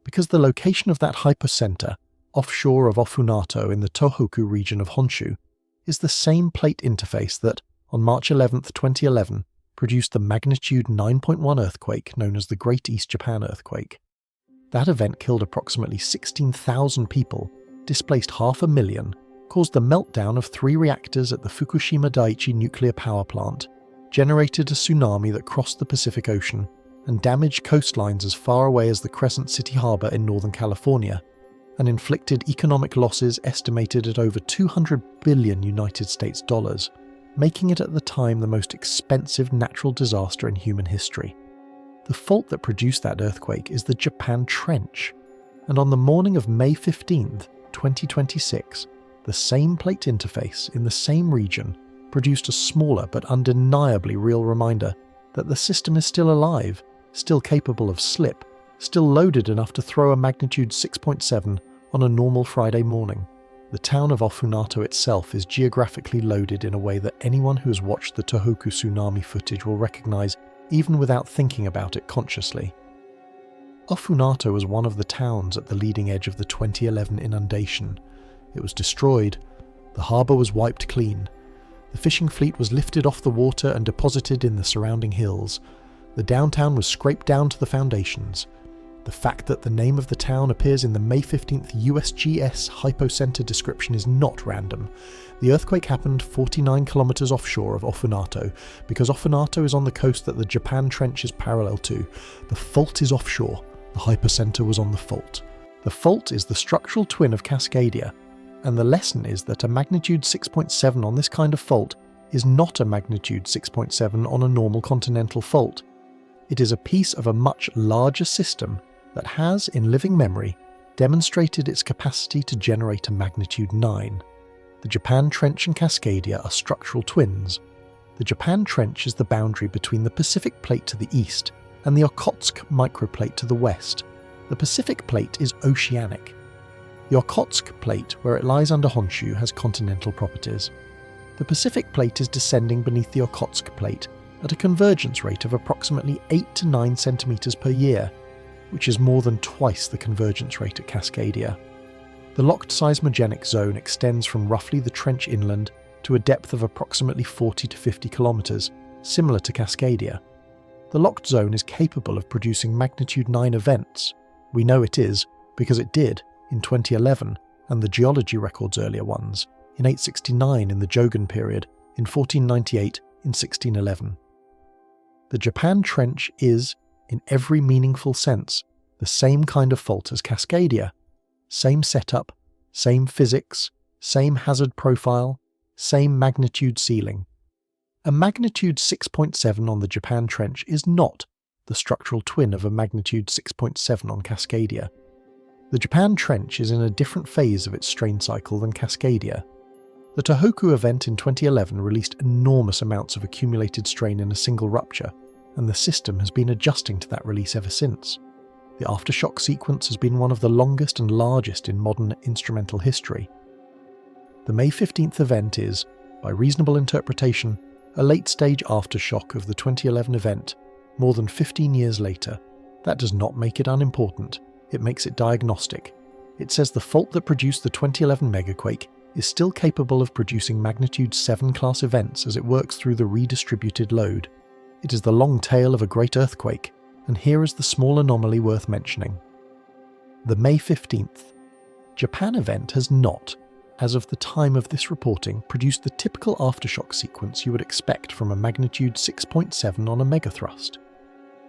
Because the location of that hypercenter, offshore of Ofunato in the Tohoku region of Honshu, is the same plate interface that, on March 11, 2011, produced the magnitude 9.1 earthquake known as the Great East Japan Earthquake. That event killed approximately 16,000 people, displaced 500,000, caused the meltdown of 3 reactors at the Fukushima Daiichi nuclear power plant, generated a tsunami that crossed the Pacific Ocean, and damaged coastlines as far away as the Crescent City Harbor in Northern California, and inflicted economic losses estimated at over $200 billion United States dollars, making it at the time the most expensive natural disaster in human history. The fault that produced that earthquake is the Japan Trench, and on the morning of May 15, 2026, the same plate interface in the same region produced a smaller but undeniably real reminder that the system is still alive, still capable of slip, still loaded enough to throw a magnitude 6.7 on a normal Friday morning. The town of Ofunato itself is geographically loaded in a way that anyone who has watched the Tohoku tsunami footage will recognize even without thinking about it consciously. Ofunato was one of the towns at the leading edge of the 2011 inundation. It was destroyed. The harbour was wiped clean. The fishing fleet was lifted off the water and deposited in the surrounding hills. The downtown was scraped down to the foundations. The fact that the name of the town appears in the May 15th USGS hypocenter description is not random. The earthquake happened 49 kilometers offshore of Ofunato, because Ofunato is on the coast that the Japan Trench is parallel to. The fault is offshore. The hypocenter was on the fault. The fault is the structural twin of Cascadia, and the lesson is that a magnitude 6.7 on this kind of fault is not a magnitude 6.7 on a normal continental fault. It is a piece of a much larger system that has, in living memory, demonstrated its capacity to generate a magnitude 9. The Japan Trench and Cascadia are structural twins. The Japan Trench is the boundary between the Pacific Plate to the east and the Okhotsk microplate to the west. The Pacific Plate is oceanic. The Okhotsk Plate, where it lies under Honshu, has continental properties. The Pacific Plate is descending beneath the Okhotsk Plate at a convergence rate of approximately 8 to 9 centimeters per year, which is more than twice the convergence rate at Cascadia. The locked seismogenic zone extends from roughly the trench inland to a depth of approximately 40 to 50 kilometers, similar to Cascadia. The locked zone is capable of producing magnitude 9 events. We know it is, because it did, in 2011, and the geology records earlier ones, in 869 in the Jogan period, in 1498 in 1611. The Japan Trench is, in every meaningful sense, the same kind of fault as Cascadia. Same setup, same physics, same hazard profile, same magnitude ceiling. A magnitude 6.7 on the Japan Trench is not the structural twin of a magnitude 6.7 on Cascadia. The Japan Trench is in a different phase of its strain cycle than Cascadia. The Tohoku event in 2011 released enormous amounts of accumulated strain in a single rupture, and the system has been adjusting to that release ever since. The aftershock sequence has been one of the longest and largest in modern instrumental history. The May 15th event is, by reasonable interpretation, a late-stage aftershock of the 2011 event, more than 15 years later. That does not make it unimportant, it makes it diagnostic. It says the fault that produced the 2011 megaquake is still capable of producing magnitude 7 class events as it works through the redistributed load. It is the long tail of a great earthquake, and here is the small anomaly worth mentioning. The May 15th. Japan event has not, as of the time of this reporting, produced the typical aftershock sequence you would expect from a magnitude 6.7 on a megathrust.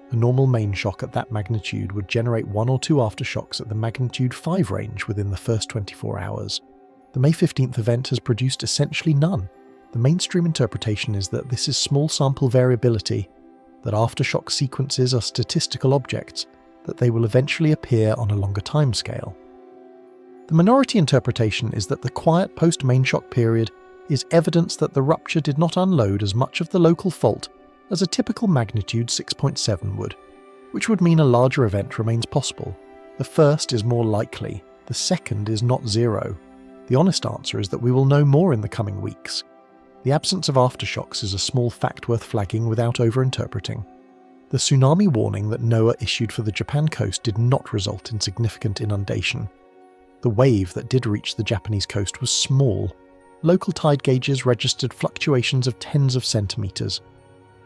A normal main shock at that magnitude would generate 1 or 2 aftershocks at the magnitude 5 range within the first 24 hours. The May 15th event has produced essentially none. The mainstream interpretation is that this is small sample variability, that aftershock sequences are statistical objects, that they will eventually appear on a longer timescale. The minority interpretation is that the quiet post-main shock period is evidence that the rupture did not unload as much of the local fault as a typical magnitude 6.7 would, which would mean a larger event remains possible. The first is more likely, the second is not zero. The honest answer is that we will know more in the coming weeks. The absence of aftershocks is a small fact worth flagging without over-interpreting. The tsunami warning that NOAA issued for the Japan coast did not result in significant inundation. The wave that did reach the Japanese coast was small. Local tide gauges registered fluctuations of tens of centimetres.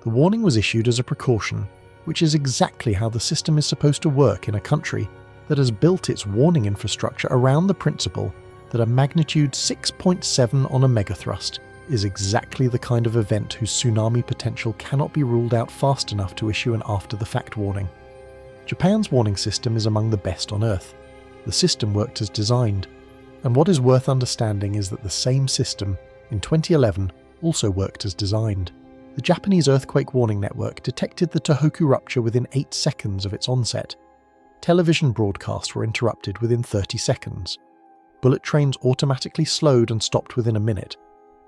The warning was issued as a precaution, which is exactly how the system is supposed to work in a country that has built its warning infrastructure around the principle that a magnitude 6.7 on a megathrust is exactly the kind of event whose tsunami potential cannot be ruled out fast enough to issue an after-the-fact warning. Japan's warning system is among the best on Earth. The system worked as designed, and what is worth understanding is that the same system, in 2011, also worked as designed. The Japanese earthquake warning network detected the Tohoku rupture within 8 seconds of its onset. Television broadcasts were interrupted within 30 seconds. Bullet trains automatically slowed and stopped within a minute.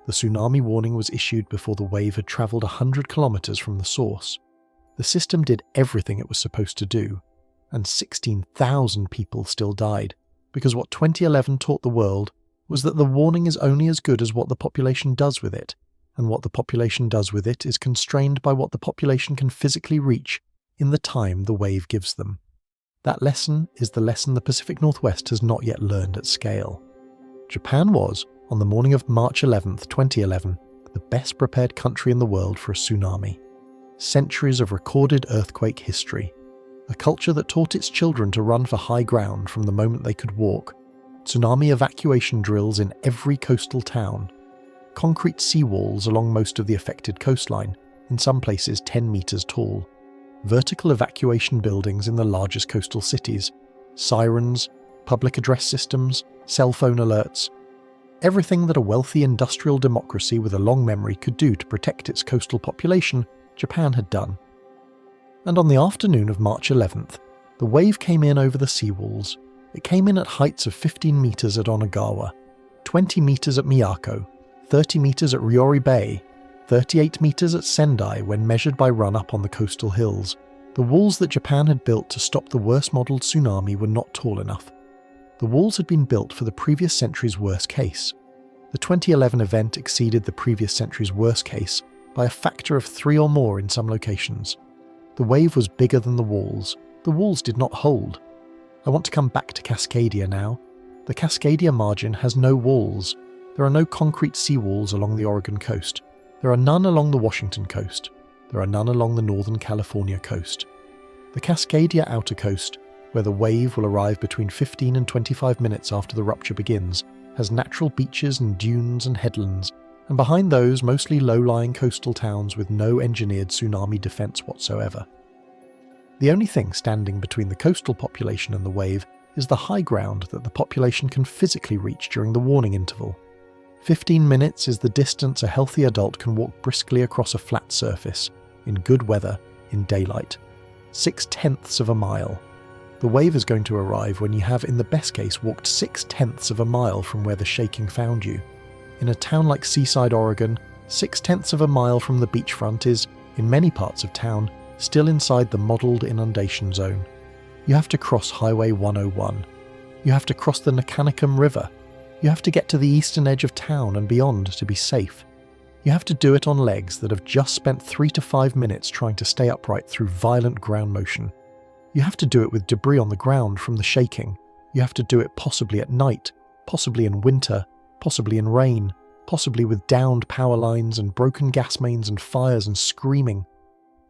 The tsunami warning was issued before the wave had travelled 100 kilometres from the source. The system did everything it was supposed to do, and 16,000 people still died, because what 2011 taught the world was that the warning is only as good as what the population does with it, and what the population does with it is constrained by what the population can physically reach in the time the wave gives them. That lesson is the lesson the Pacific Northwest has not yet learned at scale. Japan was, on the morning of March 11th, 2011, the best prepared country in the world for a tsunami. Centuries of recorded earthquake history. A culture that taught its children to run for high ground from the moment they could walk. Tsunami evacuation drills in every coastal town. Concrete seawalls along most of the affected coastline, in some places 10 metres tall. Vertical evacuation buildings in the largest coastal cities. Sirens, public address systems, cell phone alerts. Everything that a wealthy industrial democracy with a long memory could do to protect its coastal population, Japan had done. And on the afternoon of March 11th, the wave came in over the seawalls. It came in at heights of 15 metres at Onagawa, 20 metres at Miyako, 30 metres at Ryori Bay, 38 metres at Sendai when measured by run-up on the coastal hills. The walls that Japan had built to stop the worst-modelled tsunami were not tall enough. The walls had been built for the previous century's worst case. The 2011 event exceeded the previous century's worst case by a factor of 3 or more in some locations. The wave was bigger than the walls. The walls did not hold. I want to come back to Cascadia now. The Cascadia margin has no walls. There are no concrete seawalls along the Oregon coast. There are none along the Washington coast. There are none along the Northern California coast. The Cascadia outer coast, where the wave will arrive between 15 and 25 minutes after the rupture begins, has natural beaches and dunes and headlands, and behind those mostly low-lying coastal towns with no engineered tsunami defence whatsoever. The only thing standing between the coastal population and the wave is the high ground that the population can physically reach during the warning interval. 15 minutes is the distance a healthy adult can walk briskly across a flat surface, in good weather, in daylight. 6/10 of a mile. The wave is going to arrive when you have, in the best case, walked 6/10 of a mile from where the shaking found you. In a town like Seaside, Oregon, 6/10 of a mile from the beachfront is, in many parts of town, still inside the modelled inundation zone. You have to cross Highway 101. You have to cross the Nakanikam River. You have to get to the eastern edge of town and beyond to be safe. You have to do it on legs that have just spent 3 to 5 minutes trying to stay upright through violent ground motion. You have to do it with debris on the ground from the shaking. You have to do it possibly at night, possibly in winter, possibly in rain, possibly with downed power lines and broken gas mains and fires and screaming.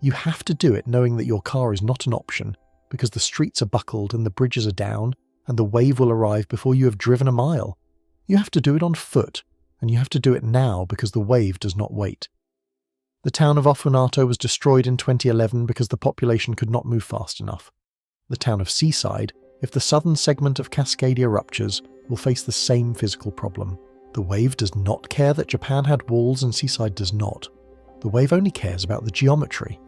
You have to do it knowing that your car is not an option, because the streets are buckled and the bridges are down, and the wave will arrive before you have driven a mile. You have to do it on foot, and you have to do it now because the wave does not wait. The town of Ofunato was destroyed in 2011 because the population could not move fast enough. The town of Seaside, if the southern segment of Cascadia ruptures, will face the same physical problem. The wave does not care that Japan had walls and Seaside does not. The wave only cares about the geometry.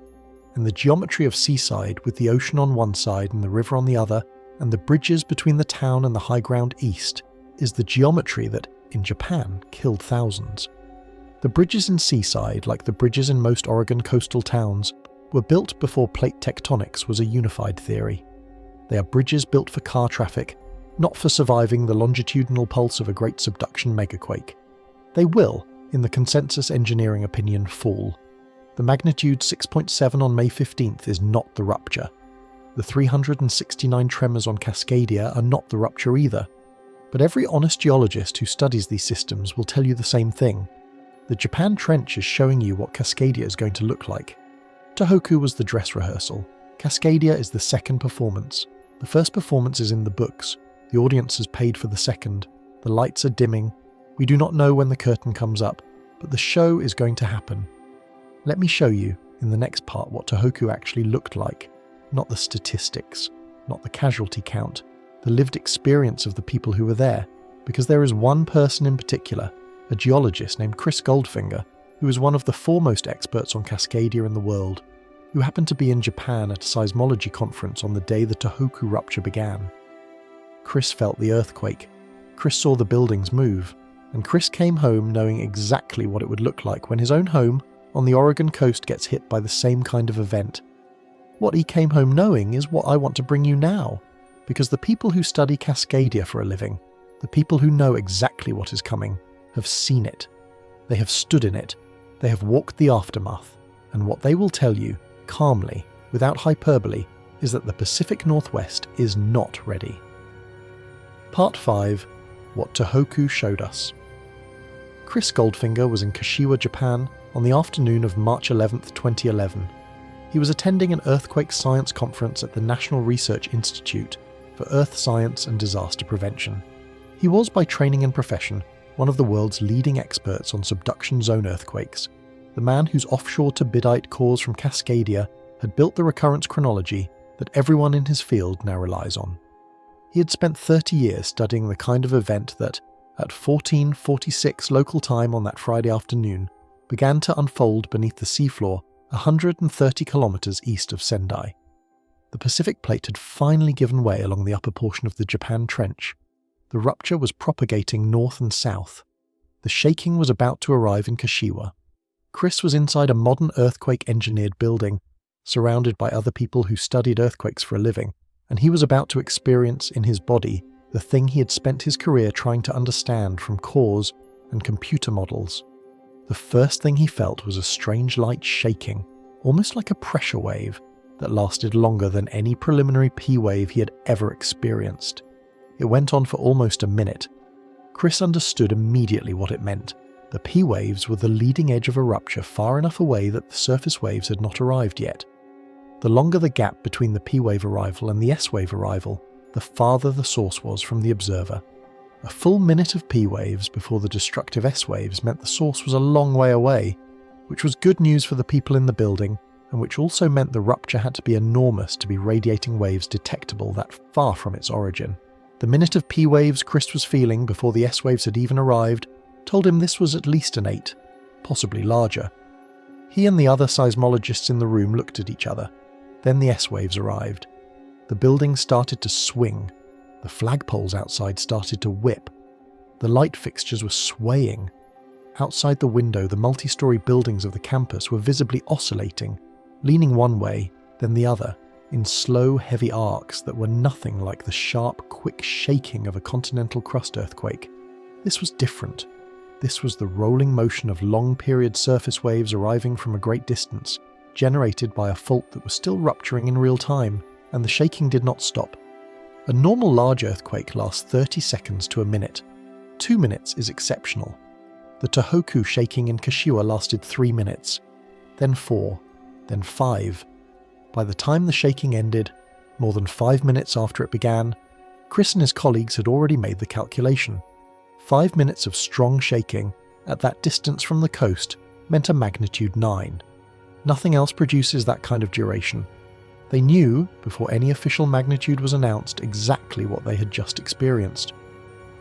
And the geometry of Seaside, with the ocean on one side and the river on the other, and the bridges between the town and the high ground east, is the geometry that, in Japan, killed thousands. The bridges in Seaside, like the bridges in most Oregon coastal towns, were built before plate tectonics was a unified theory. They are bridges built for car traffic, not for surviving the longitudinal pulse of a great subduction megaquake. They will, in the consensus engineering opinion, fall. The magnitude 6.7 on May 15th is not the rupture. The 369 tremors on Cascadia are not the rupture either. But every honest geologist who studies these systems will tell you the same thing. The Japan Trench is showing you what Cascadia is going to look like. Tohoku was the dress rehearsal. Cascadia is the second performance. The first performance is in the books. The audience has paid for the second. The lights are dimming. We do not know when the curtain comes up, but the show is going to happen. Let me show you, in the next part, what Tohoku actually looked like. Not the statistics, not the casualty count, the lived experience of the people who were there, because there is one person in particular, a geologist named Chris Goldfinger, who is one of the foremost experts on Cascadia in the world, who happened to be in Japan at a seismology conference on the day the Tohoku rupture began. Chris felt the earthquake, Chris saw the buildings move, and Chris came home knowing exactly what it would look like when his own home on the Oregon coast gets hit by the same kind of event. What he came home knowing is what I want to bring you now, because the people who study Cascadia for a living, the people who know exactly what is coming, have seen it. They have stood in it. They have walked the aftermath. And what they will tell you, calmly, without hyperbole, is that the Pacific Northwest is not ready. Part 5. What Tohoku Showed Us. Chris Goldfinger was in Kashiwa, Japan, on the afternoon of March 11, 2011. He was attending an earthquake science conference at the National Research Institute for Earth Science and Disaster Prevention. He was, by training and profession, one of the world's leading experts on subduction zone earthquakes, the man whose offshore turbidite cores from Cascadia had built the recurrence chronology that everyone in his field now relies on. He had spent 30 years studying the kind of event that, at 14:46 local time on that Friday afternoon, began to unfold beneath the seafloor 130 kilometers east of Sendai. The Pacific Plate had finally given way along the upper portion of the Japan Trench. The rupture was propagating north and south. The shaking was about to arrive in Kashiwa. Chris was inside a modern earthquake-engineered building, surrounded by other people who studied earthquakes for a living, and he was about to experience in his body the thing he had spent his career trying to understand from cores and computer models. The first thing he felt was a strange light shaking, almost like a pressure wave, that lasted longer than any preliminary P wave he had ever experienced. It went on for almost a minute. Chris understood immediately what it meant. The P waves were the leading edge of a rupture far enough away that the surface waves had not arrived yet. The longer the gap between the P wave arrival and the S wave arrival, the farther the source was from the observer. A full minute of P waves before the destructive S waves meant the source was a long way away, which was good news for the people in the building, and which also meant the rupture had to be enormous to be radiating waves detectable that far from its origin. The minute of P waves Chris was feeling before the S waves had even arrived told him this was at least an 8, possibly larger. He and the other seismologists in the room looked at each other. Then the S waves arrived. The building started to swing. The flagpoles outside started to whip. The light fixtures were swaying. Outside the window, the multi-story buildings of the campus were visibly oscillating, leaning one way, then the other, in slow, heavy arcs that were nothing like the sharp, quick shaking of a continental crust earthquake. This was different. This was the rolling motion of long-period surface waves arriving from a great distance, generated by a fault that was still rupturing in real time, and the shaking did not stop. A normal large earthquake lasts 30 seconds to a minute. 2 minutes is exceptional. The Tohoku shaking in Kashiwa lasted 3 minutes, then 4, then 5. By the time the shaking ended, more than 5 minutes after it began, Chris and his colleagues had already made the calculation. 5 minutes of strong shaking at that distance from the coast meant a magnitude 9. Nothing else produces that kind of duration. They knew, before any official magnitude was announced, exactly what they had just experienced.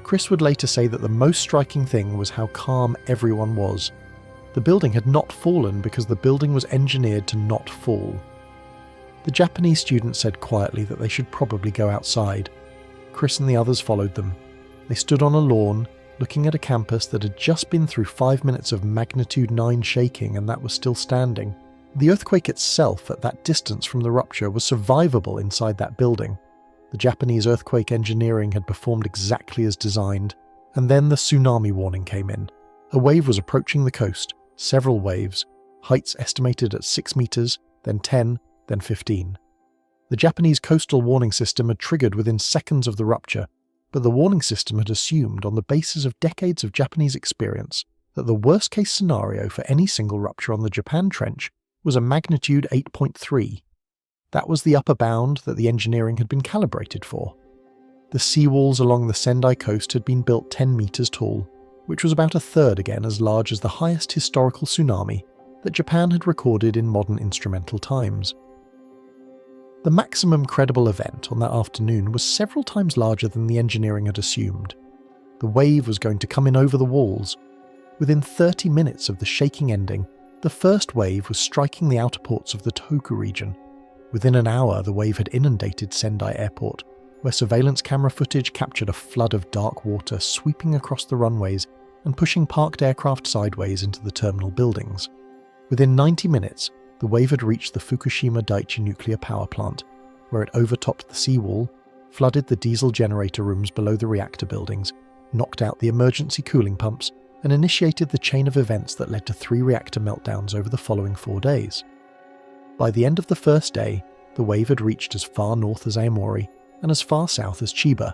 Chris would later say that the most striking thing was how calm everyone was. The building had not fallen because the building was engineered to not fall. The Japanese student said quietly that they should probably go outside. Chris and the others followed them. They stood on a lawn, looking at a campus that had just been through 5 minutes of magnitude 9 shaking and that was still standing. The earthquake itself at that distance from the rupture was survivable inside that building. The Japanese earthquake engineering had performed exactly as designed, and then the tsunami warning came in. A wave was approaching the coast, several waves, heights estimated at 6 meters, then 10, then 15. The Japanese coastal warning system had triggered within seconds of the rupture, but the warning system had assumed, on the basis of decades of Japanese experience, that the worst-case scenario for any single rupture on the Japan Trench was a magnitude 8.3. That was the upper bound that the engineering had been calibrated for. The seawalls along the Sendai coast had been built 10 meters tall, which was about a third again as large as the highest historical tsunami that Japan had recorded in modern instrumental times. The maximum credible event on that afternoon was several times larger than the engineering had assumed. The wave was going to come in over the walls. Within 30 minutes of the shaking ending, the first wave was striking the outer ports of the Tohoku region. Within an hour, the wave had inundated Sendai Airport, where surveillance camera footage captured a flood of dark water sweeping across the runways and pushing parked aircraft sideways into the terminal buildings. Within 90 minutes, the wave had reached the Fukushima Daiichi nuclear power plant, where it overtopped the seawall, flooded the diesel generator rooms below the reactor buildings, knocked out the emergency cooling pumps, and initiated the chain of events that led to 3 reactor meltdowns over the following 4 days. By the end of the first day, the wave had reached as far north as Aomori and as far south as Chiba,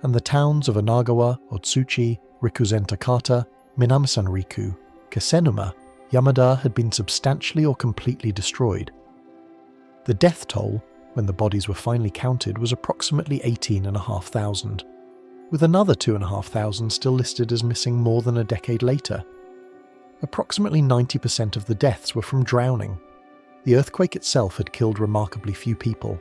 and the towns of Onagawa, Otsuchi, Rikuzen Takata, Minamisan Riku, Kisenuma, Yamada had been substantially or completely destroyed. The death toll, when the bodies were finally counted, was approximately 18,500. With another 2,500 still listed as missing more than a decade later. Approximately 90% of the deaths were from drowning. The earthquake itself had killed remarkably few people.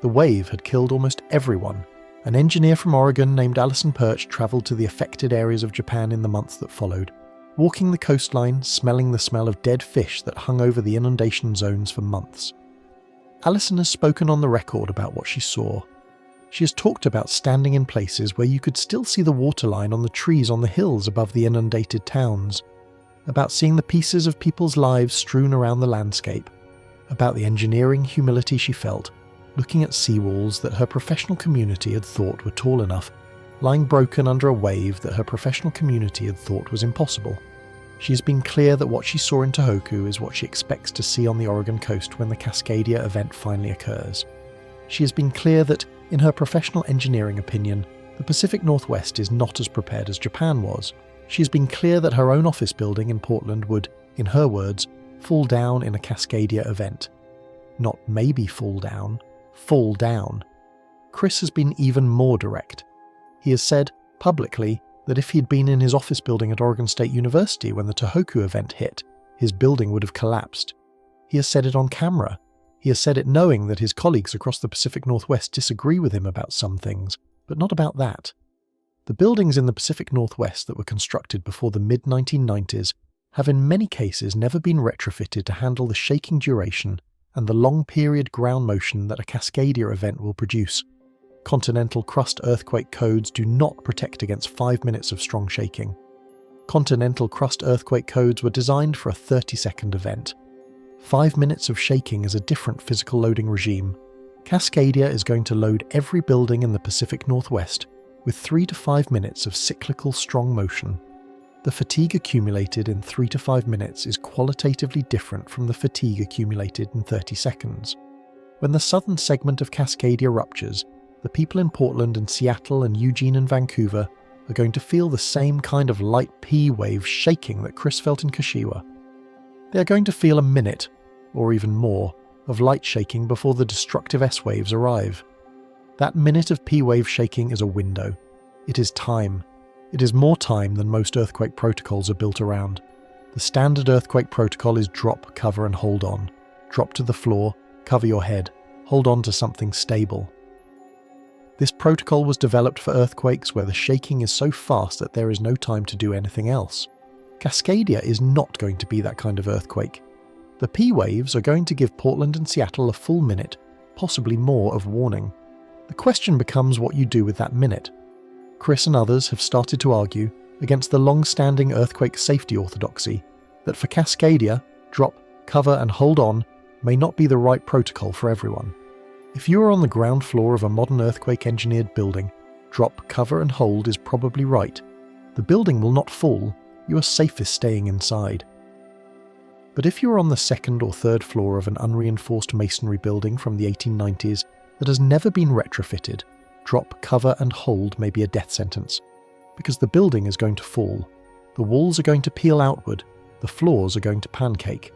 The wave had killed almost everyone. An engineer from Oregon named Alison Perch travelled to the affected areas of Japan in the months that followed, walking the coastline, smelling the smell of dead fish that hung over the inundation zones for months. Alison has spoken on the record about what she saw. She has talked about standing in places where you could still see the waterline on the trees on the hills above the inundated towns, about seeing the pieces of people's lives strewn around the landscape, about the engineering humility she felt, looking at seawalls that her professional community had thought were tall enough, lying broken under a wave that her professional community had thought was impossible. She has been clear that what she saw in Tohoku is what she expects to see on the Oregon coast when the Cascadia event finally occurs. She has been clear that, in her professional engineering opinion, the Pacific Northwest is not as prepared as Japan was. She has been clear that her own office building in Portland would, in her words, fall down in a Cascadia event. Not maybe fall down. Chris has been even more direct. He has said, publicly that if he'd been in his office building at Oregon State University when the Tohoku event hit, his building would have collapsed. He has said it on camera. He has said it knowing that his colleagues across the Pacific Northwest disagree with him about some things, but not about that. The buildings in the Pacific Northwest that were constructed before the mid-1990s have in many cases never been retrofitted to handle the shaking duration and the long-period ground motion that a Cascadia event will produce. Continental crust earthquake codes do not protect against 5 minutes of strong shaking. Continental crust earthquake codes were designed for a 30-second event. 5 minutes of shaking is a different physical loading regime. Cascadia is going to load every building in the Pacific Northwest with 3 to 5 minutes of cyclical strong motion. The fatigue accumulated in 3 to 5 minutes is qualitatively different from the fatigue accumulated in 30 seconds. When the southern segment of Cascadia ruptures, the people in Portland and Seattle and Eugene and Vancouver are going to feel the same kind of light P wave shaking that Chris felt in Kashiwa. They are going to feel a minute, or even more, of light shaking before the destructive S waves arrive. That minute of P wave shaking is a window. It is time. It is more time than most earthquake protocols are built around. The standard earthquake protocol is drop, cover and hold on. Drop to the floor, cover your head, hold on to something stable. This protocol was developed for earthquakes where the shaking is so fast that there is no time to do anything else. Cascadia is not going to be that kind of earthquake. The P waves are going to give Portland and Seattle a full minute, possibly more, of warning. The question becomes what you do with that minute. Chris and others have started to argue against the long-standing earthquake safety orthodoxy that for Cascadia, drop, cover and hold on may not be the right protocol for everyone. If you are on the ground floor of a modern earthquake-engineered building, drop, cover and hold is probably right. The building will not fall, you are safest staying inside. But if you are on the second or third floor of an unreinforced masonry building from the 1890s that has never been retrofitted, drop, cover and hold may be a death sentence, because the building is going to fall. The walls are going to peel outward, the floors are going to pancake.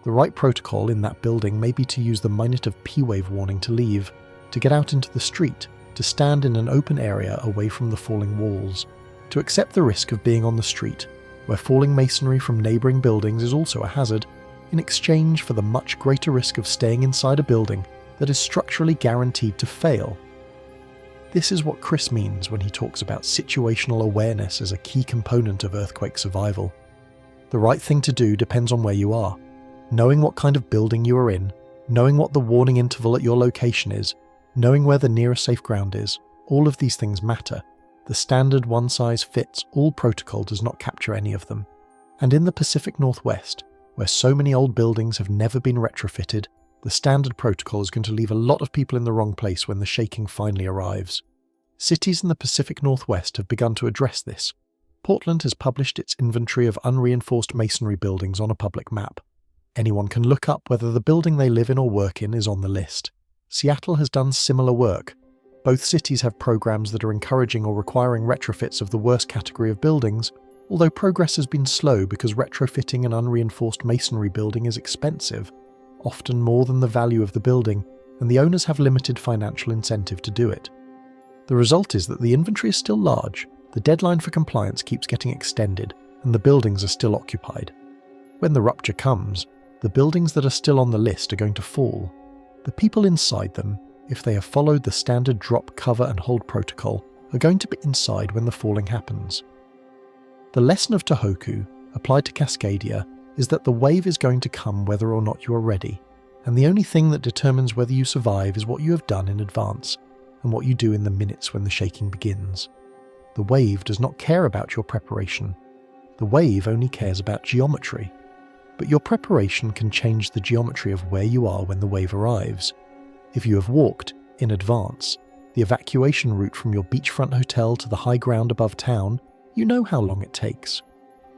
The right protocol in that building may be to use the minute of P-wave warning to leave, to get out into the street, to stand in an open area away from the falling walls, to accept the risk of being on the street, where falling masonry from neighbouring buildings is also a hazard, in exchange for the much greater risk of staying inside a building that is structurally guaranteed to fail. This is what Chris means when he talks about situational awareness as a key component of earthquake survival. The right thing to do depends on where you are. Knowing what kind of building you are in, knowing what the warning interval at your location is, knowing where the nearest safe ground is, all of these things matter. The standard one-size-fits-all protocol does not capture any of them. And in the Pacific Northwest, where so many old buildings have never been retrofitted, the standard protocol is going to leave a lot of people in the wrong place when the shaking finally arrives. Cities in the Pacific Northwest have begun to address this. Portland has published its inventory of unreinforced masonry buildings on a public map. Anyone can look up whether the building they live in or work in is on the list. Seattle has done similar work. Both cities have programs that are encouraging or requiring retrofits of the worst category of buildings, although progress has been slow because retrofitting an unreinforced masonry building is expensive, often more than the value of the building, and the owners have limited financial incentive to do it. The result is that the inventory is still large, the deadline for compliance keeps getting extended, and the buildings are still occupied. When the rupture comes, the buildings that are still on the list are going to fall. The people inside them, if they have followed the standard drop, cover and hold protocol, are going to be inside when the falling happens. The lesson of Tohoku, applied to Cascadia, is that the wave is going to come whether or not you are ready, and the only thing that determines whether you survive is what you have done in advance, and what you do in the minutes when the shaking begins. The wave does not care about your preparation. The wave only cares about geometry. But your preparation can change the geometry of where you are when the wave arrives. If you have walked, in advance, the evacuation route from your beachfront hotel to the high ground above town, you know how long it takes.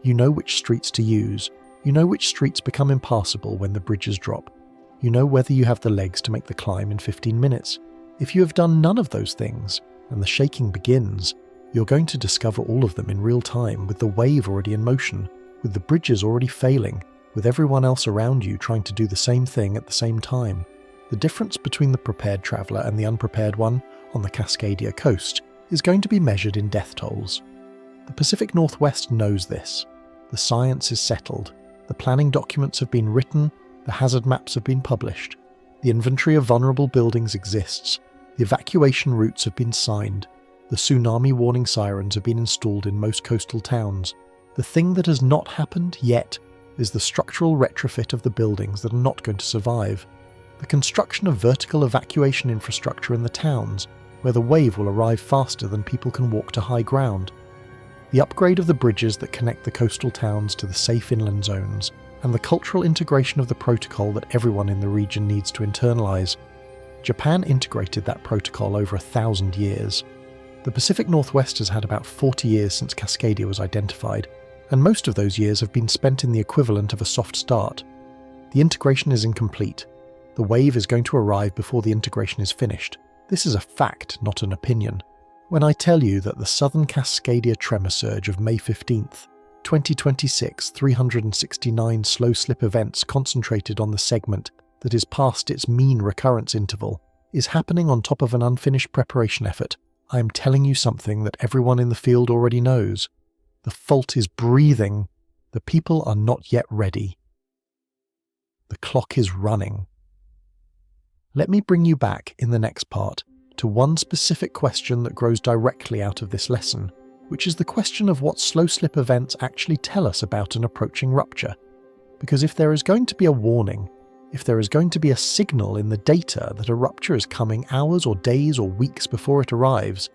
You know which streets to use. You know which streets become impassable when the bridges drop. You know whether you have the legs to make the climb in 15 minutes. If you have done none of those things, and the shaking begins, you're going to discover all of them in real time, with the wave already in motion, with the bridges already failing, with everyone else around you trying to do the same thing at the same time. The difference between the prepared traveller and the unprepared one on the Cascadia coast is going to be measured in death tolls. The Pacific Northwest knows this. The science is settled. The planning documents have been written. The hazard maps have been published. The inventory of vulnerable buildings exists. The evacuation routes have been signed. The tsunami warning sirens have been installed in most coastal towns. The thing that has not happened yet is the structural retrofit of the buildings that are not going to survive. The construction of vertical evacuation infrastructure in the towns, where the wave will arrive faster than people can walk to high ground. The upgrade of the bridges that connect the coastal towns to the safe inland zones, and the cultural integration of the protocol that everyone in the region needs to internalize. Japan integrated that protocol over 1,000 years. The Pacific Northwest has had about 40 years since Cascadia was identified, and most of those years have been spent in the equivalent of a soft start. The integration is incomplete. The wave is going to arrive before the integration is finished. This is a fact, not an opinion. When I tell you that the southern Cascadia tremor surge of May 15th, 2026, 369 slow slip events concentrated on the segment that is past its mean recurrence interval, is happening on top of an unfinished preparation effort, I am telling you something that everyone in the field already knows. The fault is breathing. The people are not yet ready. The clock is running. Let me bring you back in the next part to one specific question that grows directly out of this lesson, which is the question of what slow slip events actually tell us about an approaching rupture. Because if there is going to be a warning, if there is going to be a signal in the data that a rupture is coming hours or days or weeks before it arrives,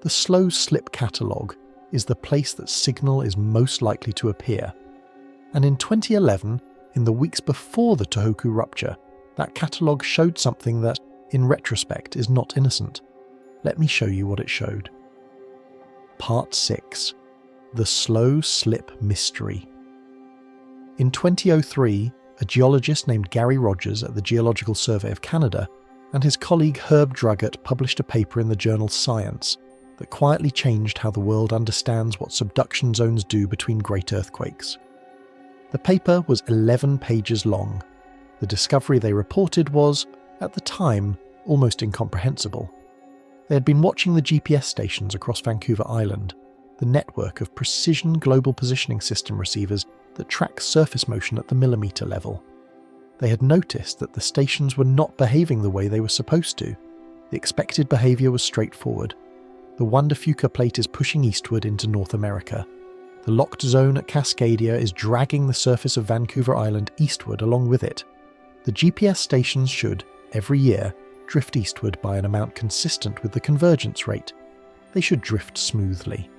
the slow slip catalogue is the place that signal is most likely to appear. And in 2011, in the weeks before the Tohoku rupture, that catalogue showed something that, in retrospect, is not innocent. Let me show you what it showed. Part 6. The Slow Slip Mystery. In 2003, a geologist named Gary Rogers at the Geological Survey of Canada and his colleague Herb Druggett published a paper in the journal Science that quietly changed how the world understands what subduction zones do between great earthquakes. The paper was 11 pages long. The discovery they reported was, at the time, almost incomprehensible. They had been watching the GPS stations across Vancouver Island, the network of precision global positioning system receivers that track surface motion at the millimetre level. They had noticed that the stations were not behaving the way they were supposed to. The expected behaviour was straightforward. The Juan de Fuca plate is pushing eastward into North America. The locked zone at Cascadia is dragging the surface of Vancouver Island eastward along with it. The GPS stations should, every year, drift eastward by an amount consistent with the convergence rate. They should drift smoothly.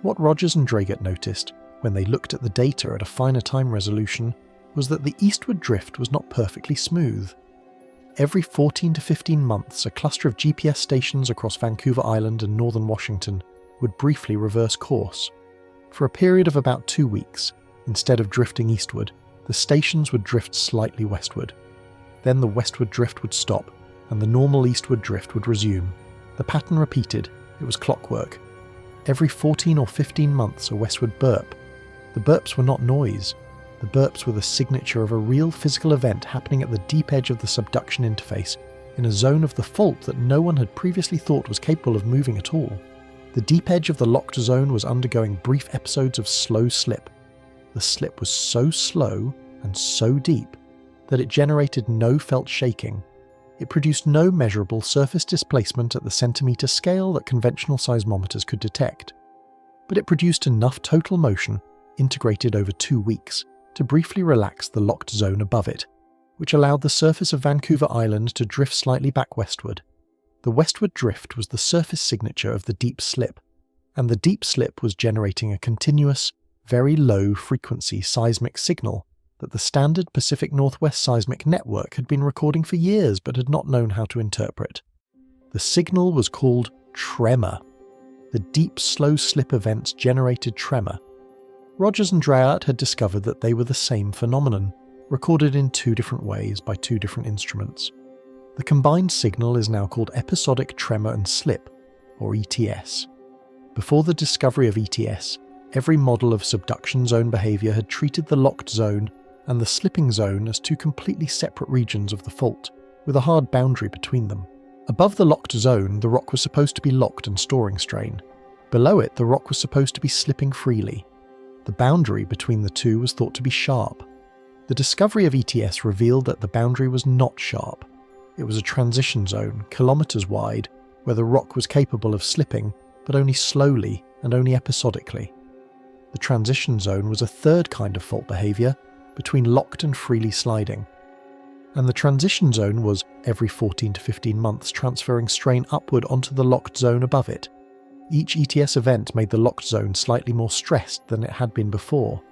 What Rogers and Druggett noticed, when they looked at the data at a finer time resolution, was that the eastward drift was not perfectly smooth. Every 14 to 15 months, a cluster of GPS stations across Vancouver Island and northern Washington would briefly reverse course. For a period of about 2 weeks, instead of drifting eastward, the stations would drift slightly westward. Then the westward drift would stop, and the normal eastward drift would resume. The pattern repeated. It was clockwork. Every 14 or 15 months, a westward burp. The burps were not noise. The burps were the signature of a real physical event happening at the deep edge of the subduction interface, in a zone of the fault that no one had previously thought was capable of moving at all. The deep edge of the locked zone was undergoing brief episodes of slow slip. The slip was so slow and so deep that it generated no felt shaking. It produced no measurable surface displacement at the centimetre scale that conventional seismometers could detect. But it produced enough total motion, integrated over 2 weeks, to briefly relax the locked zone above it, which allowed the surface of Vancouver Island to drift slightly back westward. The westward drift was the surface signature of the deep slip, and the deep slip was generating a continuous, very low frequency seismic signal that the standard Pacific Northwest seismic network had been recording for years but had not known how to interpret. The signal was called tremor. The deep slow slip events generated tremor. Rogers and Druggett had discovered that they were the same phenomenon, recorded in 2 different ways by 2 different instruments. The combined signal is now called episodic tremor and slip, or ETS. Before the discovery of ETS, every model of subduction zone behaviour had treated the locked zone and the slipping zone as 2 completely separate regions of the fault, with a hard boundary between them. Above the locked zone, the rock was supposed to be locked and storing strain. Below it, the rock was supposed to be slipping freely. The boundary between the two was thought to be sharp. The discovery of ETS revealed that the boundary was not sharp. It was a transition zone, kilometres wide, where the rock was capable of slipping, but only slowly and only episodically. The transition zone was a third kind of fault behaviour, between locked and freely sliding. And the transition zone was, every 14 to 15 months, transferring strain upward onto the locked zone above it. Each ETS event made the locked zone slightly more stressed than it had been before.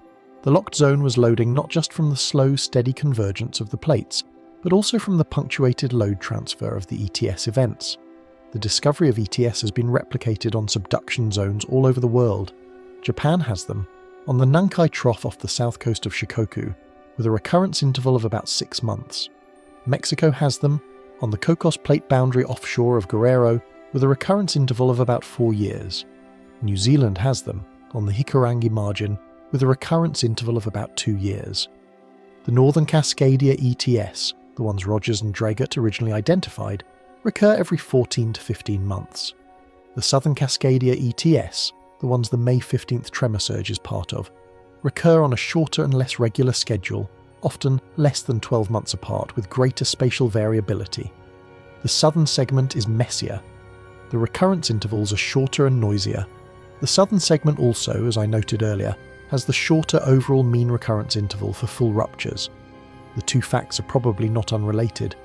The locked zone was loading not just from the slow, steady convergence of the plates, but also from the punctuated load transfer of the ETS events. The discovery of ETS has been replicated on subduction zones all over the world. Japan has them, on the Nankai Trough off the south coast of Shikoku, with a recurrence interval of about 6 months. Mexico has them, on the Cocos Plate boundary offshore of Guerrero, with a recurrence interval of about 4 years. New Zealand has them, on the Hikurangi margin, with a recurrence interval of about 2 years. The northern Cascadia ETS, the ones Rogers and Dragut originally identified, recur every 14 to 15 months. The southern Cascadia ETS, the ones the May 15th tremor surge is part of, recur on a shorter and less regular schedule, often less than 12 months apart with greater spatial variability. The southern segment is messier. The recurrence intervals are shorter and noisier. The southern segment also, as I noted earlier, has the shorter overall mean recurrence interval for full ruptures. The two facts are probably not unrelated.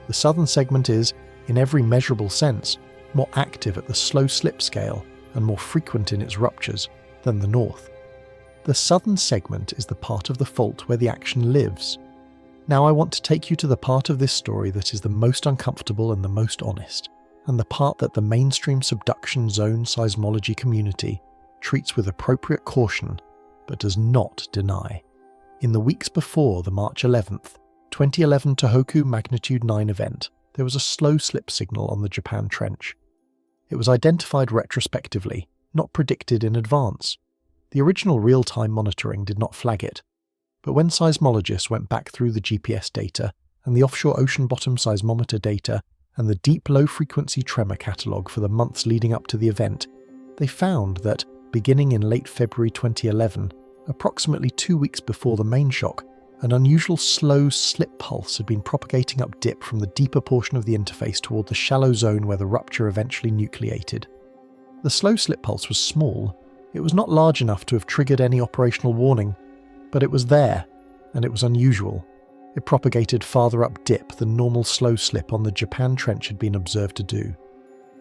The southern segment is, in every measurable sense, more active at the slow slip scale and more frequent in its ruptures than the north. The southern segment is the part of the fault where the action lives. Now I want to take you to the part of this story that is the most uncomfortable and the most honest, and the part that the mainstream subduction zone seismology community treats with appropriate caution, but does not deny. In the weeks before the March 11th, 2011 Tohoku magnitude 9 event, there was a slow slip signal on the Japan Trench. It was identified retrospectively, not predicted in advance. The original real-time monitoring did not flag it, but when seismologists went back through the GPS data and the offshore ocean bottom seismometer data and the deep low-frequency tremor catalogue for the months leading up to the event, they found that, beginning in late February 2011, approximately 2 weeks before the main shock, an unusual slow slip pulse had been propagating up dip from the deeper portion of the interface toward the shallow zone where the rupture eventually nucleated. The slow slip pulse was small. It was not large enough to have triggered any operational warning, but it was there, and it was unusual. It propagated farther up dip than normal slow slip on the Japan Trench had been observed to do.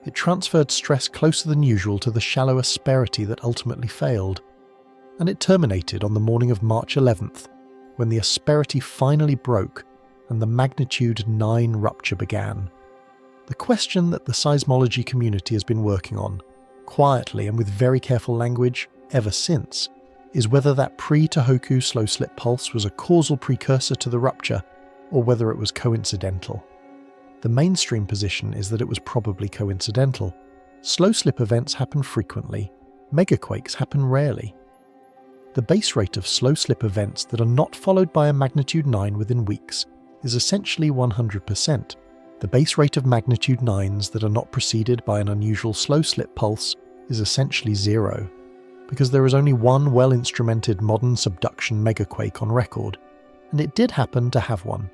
It transferred stress closer than usual to the shallow asperity that ultimately failed, and it terminated on the morning of March 11th, when the asperity finally broke and the magnitude 9 rupture began. The question that the seismology community has been working on, quietly and with very careful language, ever since, is whether that pre-Tohoku slow slip pulse was a causal precursor to the rupture, or whether it was coincidental. The mainstream position is that it was probably coincidental. Slow slip events happen frequently, megaquakes happen rarely. The base rate of slow slip events that are not followed by a magnitude 9 within weeks is essentially 100%. The base rate of magnitude 9s that are not preceded by an unusual slow slip pulse is essentially 0, because there is only one well-instrumented modern subduction megaquake on record, and it did happen to have one.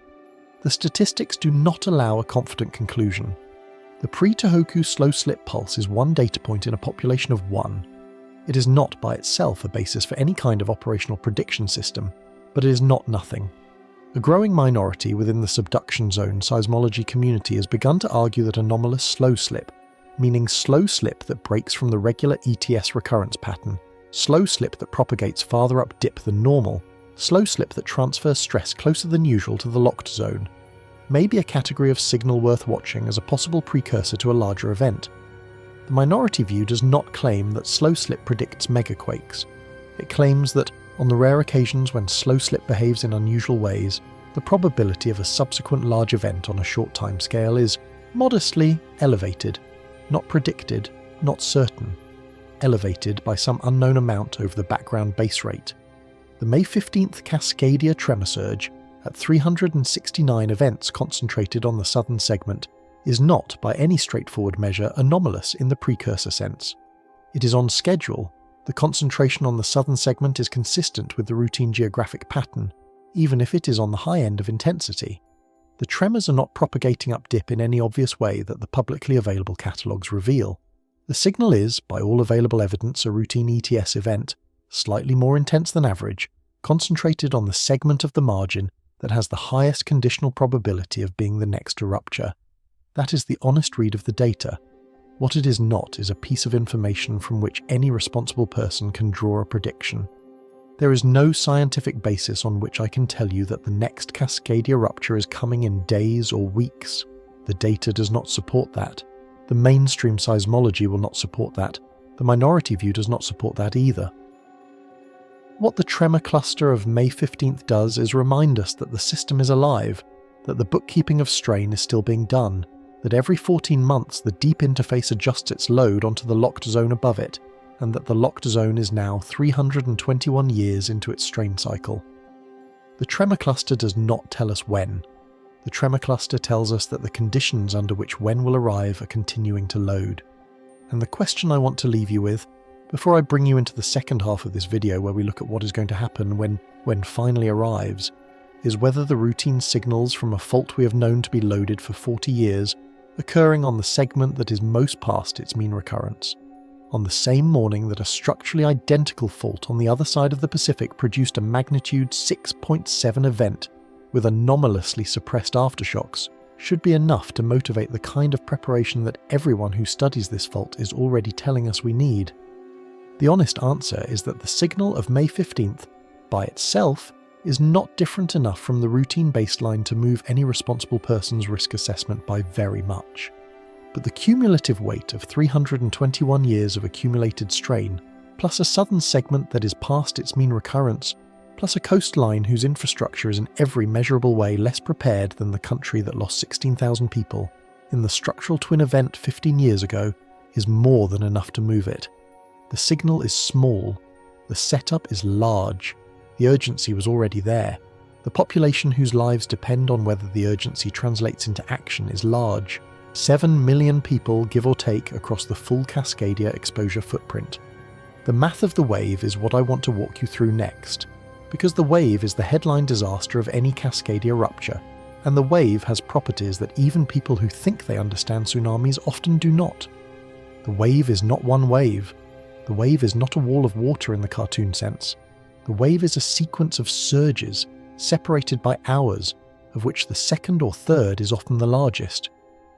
The statistics do not allow a confident conclusion. The pre-Tohoku slow slip pulse is one data point in a population of 1. It is not by itself a basis for any kind of operational prediction system, but it is not nothing. A growing minority within the subduction zone seismology community has begun to argue that anomalous slow slip, meaning slow slip that breaks from the regular ETS recurrence pattern, slow slip that propagates farther up dip than normal, slow slip that transfers stress closer than usual to the locked zone, may be a category of signal worth watching as a possible precursor to a larger event. The minority view does not claim that slow slip predicts megaquakes. It claims that, on the rare occasions when slow slip behaves in unusual ways, the probability of a subsequent large event on a short time scale is modestly elevated, not predicted, not certain, elevated by some unknown amount over the background base rate. The May 15th Cascadia tremor surge, at 369 events concentrated on the southern segment, is not, by any straightforward measure, anomalous in the precursor sense. It is on schedule. The concentration on the southern segment is consistent with the routine geographic pattern, even if it is on the high end of intensity. The tremors are not propagating up dip in any obvious way that the publicly available catalogues reveal. The signal is, by all available evidence, a routine ETS event, slightly more intense than average, concentrated on the segment of the margin that has the highest conditional probability of being the next to rupture. That is the honest read of the data. What it is not is a piece of information from which any responsible person can draw a prediction. There is no scientific basis on which I can tell you that the next Cascadia rupture is coming in days or weeks. The data does not support that. The mainstream seismology will not support that. The minority view does not support that either. What the tremor cluster of May 15th does is remind us that the system is alive, that the bookkeeping of strain is still being done, that every 14 months the deep interface adjusts its load onto the locked zone above it, and that the locked zone is now 321 years into its strain cycle. The tremor cluster does not tell us when. The tremor cluster tells us that the conditions under which when will arrive are continuing to load. And the question I want to leave you with, before I bring you into the second half of this video where we look at what is going to happen when finally arrives, is whether the routine signals from a fault we have known to be loaded for 40 years occurring on the segment that is most past its mean recurrence. On the same morning that a structurally identical fault on the other side of the Pacific produced a magnitude 6.7 event with anomalously suppressed aftershocks, should be enough to motivate the kind of preparation that everyone who studies this fault is already telling us we need. The honest answer is that the signal of May 15th, by itself, is not different enough from the routine baseline to move any responsible person's risk assessment by very much. But the cumulative weight of 321 years of accumulated strain, plus a southern segment that is past its mean recurrence, plus a coastline whose infrastructure is in every measurable way less prepared than the country that lost 16,000 people in the structural twin event 15 years ago, is more than enough to move it. The signal is small. The setup is large. The urgency was already there. The population whose lives depend on whether the urgency translates into action is large. 7 million people, give or take, across the full Cascadia exposure footprint. The math of the wave is what I want to walk you through next, because the wave is the headline disaster of any Cascadia rupture, and the wave has properties that even people who think they understand tsunamis often do not. The wave is not one wave. The wave is not a wall of water in the cartoon sense. The wave is a sequence of surges, separated by hours, of which the second or third is often the largest.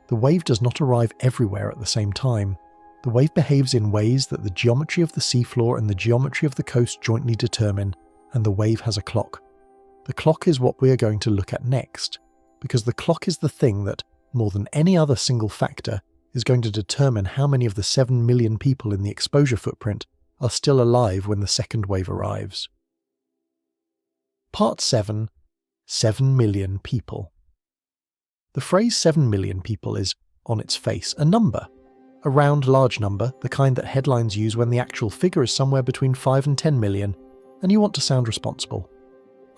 The wave does not arrive everywhere at the same time. The wave behaves in ways that the geometry of the seafloor and the geometry of the coast jointly determine, and the wave has a clock. The clock is what we are going to look at next, because the clock is the thing that, more than any other single factor, is going to determine how many of the 7 million people in the exposure footprint are still alive when the second wave arrives. Part 7. 7 million people. The phrase 7 million people is, on its face, a number. A round, large number, the kind that headlines use when the actual figure is somewhere between 5 and 10 million, and you want to sound responsible.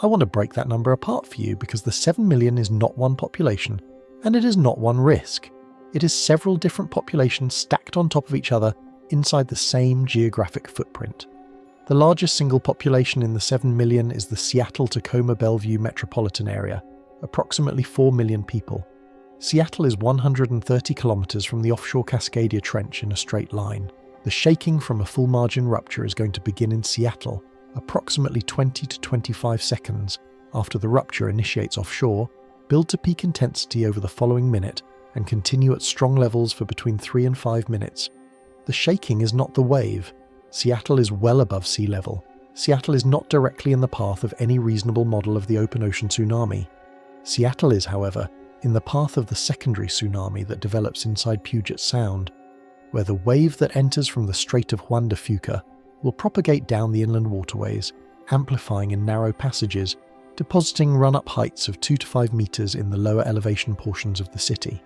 I want to break that number apart for you because the 7 million is not one population, and it is not one risk. It is several different populations stacked on top of each other inside the same geographic footprint. The largest single population in the 7 million is the Seattle-Tacoma-Bellevue metropolitan area, approximately 4 million people. Seattle is 130 kilometers from the offshore Cascadia Trench in a straight line. The shaking from a full margin rupture is going to begin in Seattle, approximately 20 to 25 seconds after the rupture initiates offshore, build to peak intensity over the following minute, and continue at strong levels for between 3 and 5 minutes. The shaking is not the wave. Seattle is well above sea level. Seattle is not directly in the path of any reasonable model of the open ocean tsunami. Seattle is, however, in the path of the secondary tsunami that develops inside Puget Sound, where the wave that enters from the Strait of Juan de Fuca will propagate down the inland waterways, amplifying in narrow passages, depositing run-up heights of 2 to 5 meters in the lower elevation portions of the city.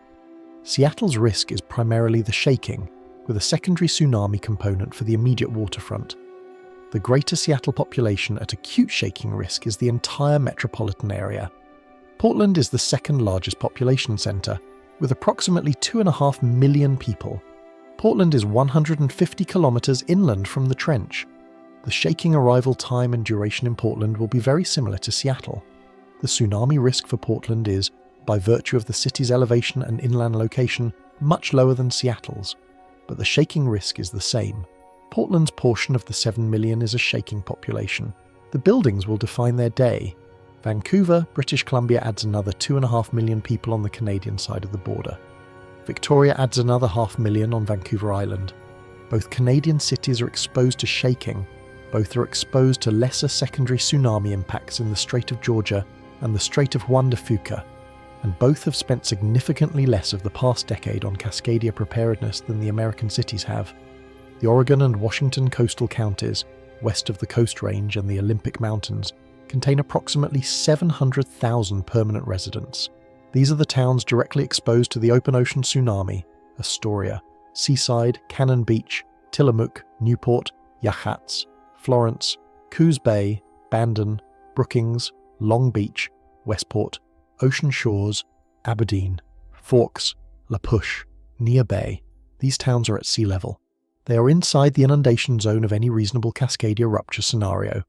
Seattle's risk is primarily the shaking, with a secondary tsunami component for the immediate waterfront. The greater Seattle population at acute shaking risk is the entire metropolitan area. Portland is the second largest population center, with approximately 2.5 million people. Portland is 150 kilometers inland from the trench. The shaking arrival time and duration in Portland will be very similar to Seattle. The tsunami risk for Portland is, by virtue of the city's elevation and inland location, much lower than Seattle's, but the shaking risk is the same. Portland's portion of the 7 million is a shaking population. The buildings will define their day. Vancouver, British Columbia adds another 2.5 million people on the Canadian side of the border. Victoria adds another 500,000 on Vancouver Island. Both Canadian cities are exposed to shaking. Both are exposed to lesser secondary tsunami impacts in the Strait of Georgia and the Strait of Juan de Fuca, and both have spent significantly less of the past decade on Cascadia preparedness than the American cities have. The Oregon and Washington coastal counties, west of the Coast Range and the Olympic Mountains, contain approximately 700,000 permanent residents. These are the towns directly exposed to the open ocean tsunami: Astoria, Seaside, Cannon Beach, Tillamook, Newport, Yachats, Florence, Coos Bay, Bandon, Brookings, Long Beach, Westport, Ocean Shores, Aberdeen, Forks, La Push, Near Bay. These towns are at sea level. They are inside the inundation zone of any reasonable Cascadia rupture scenario.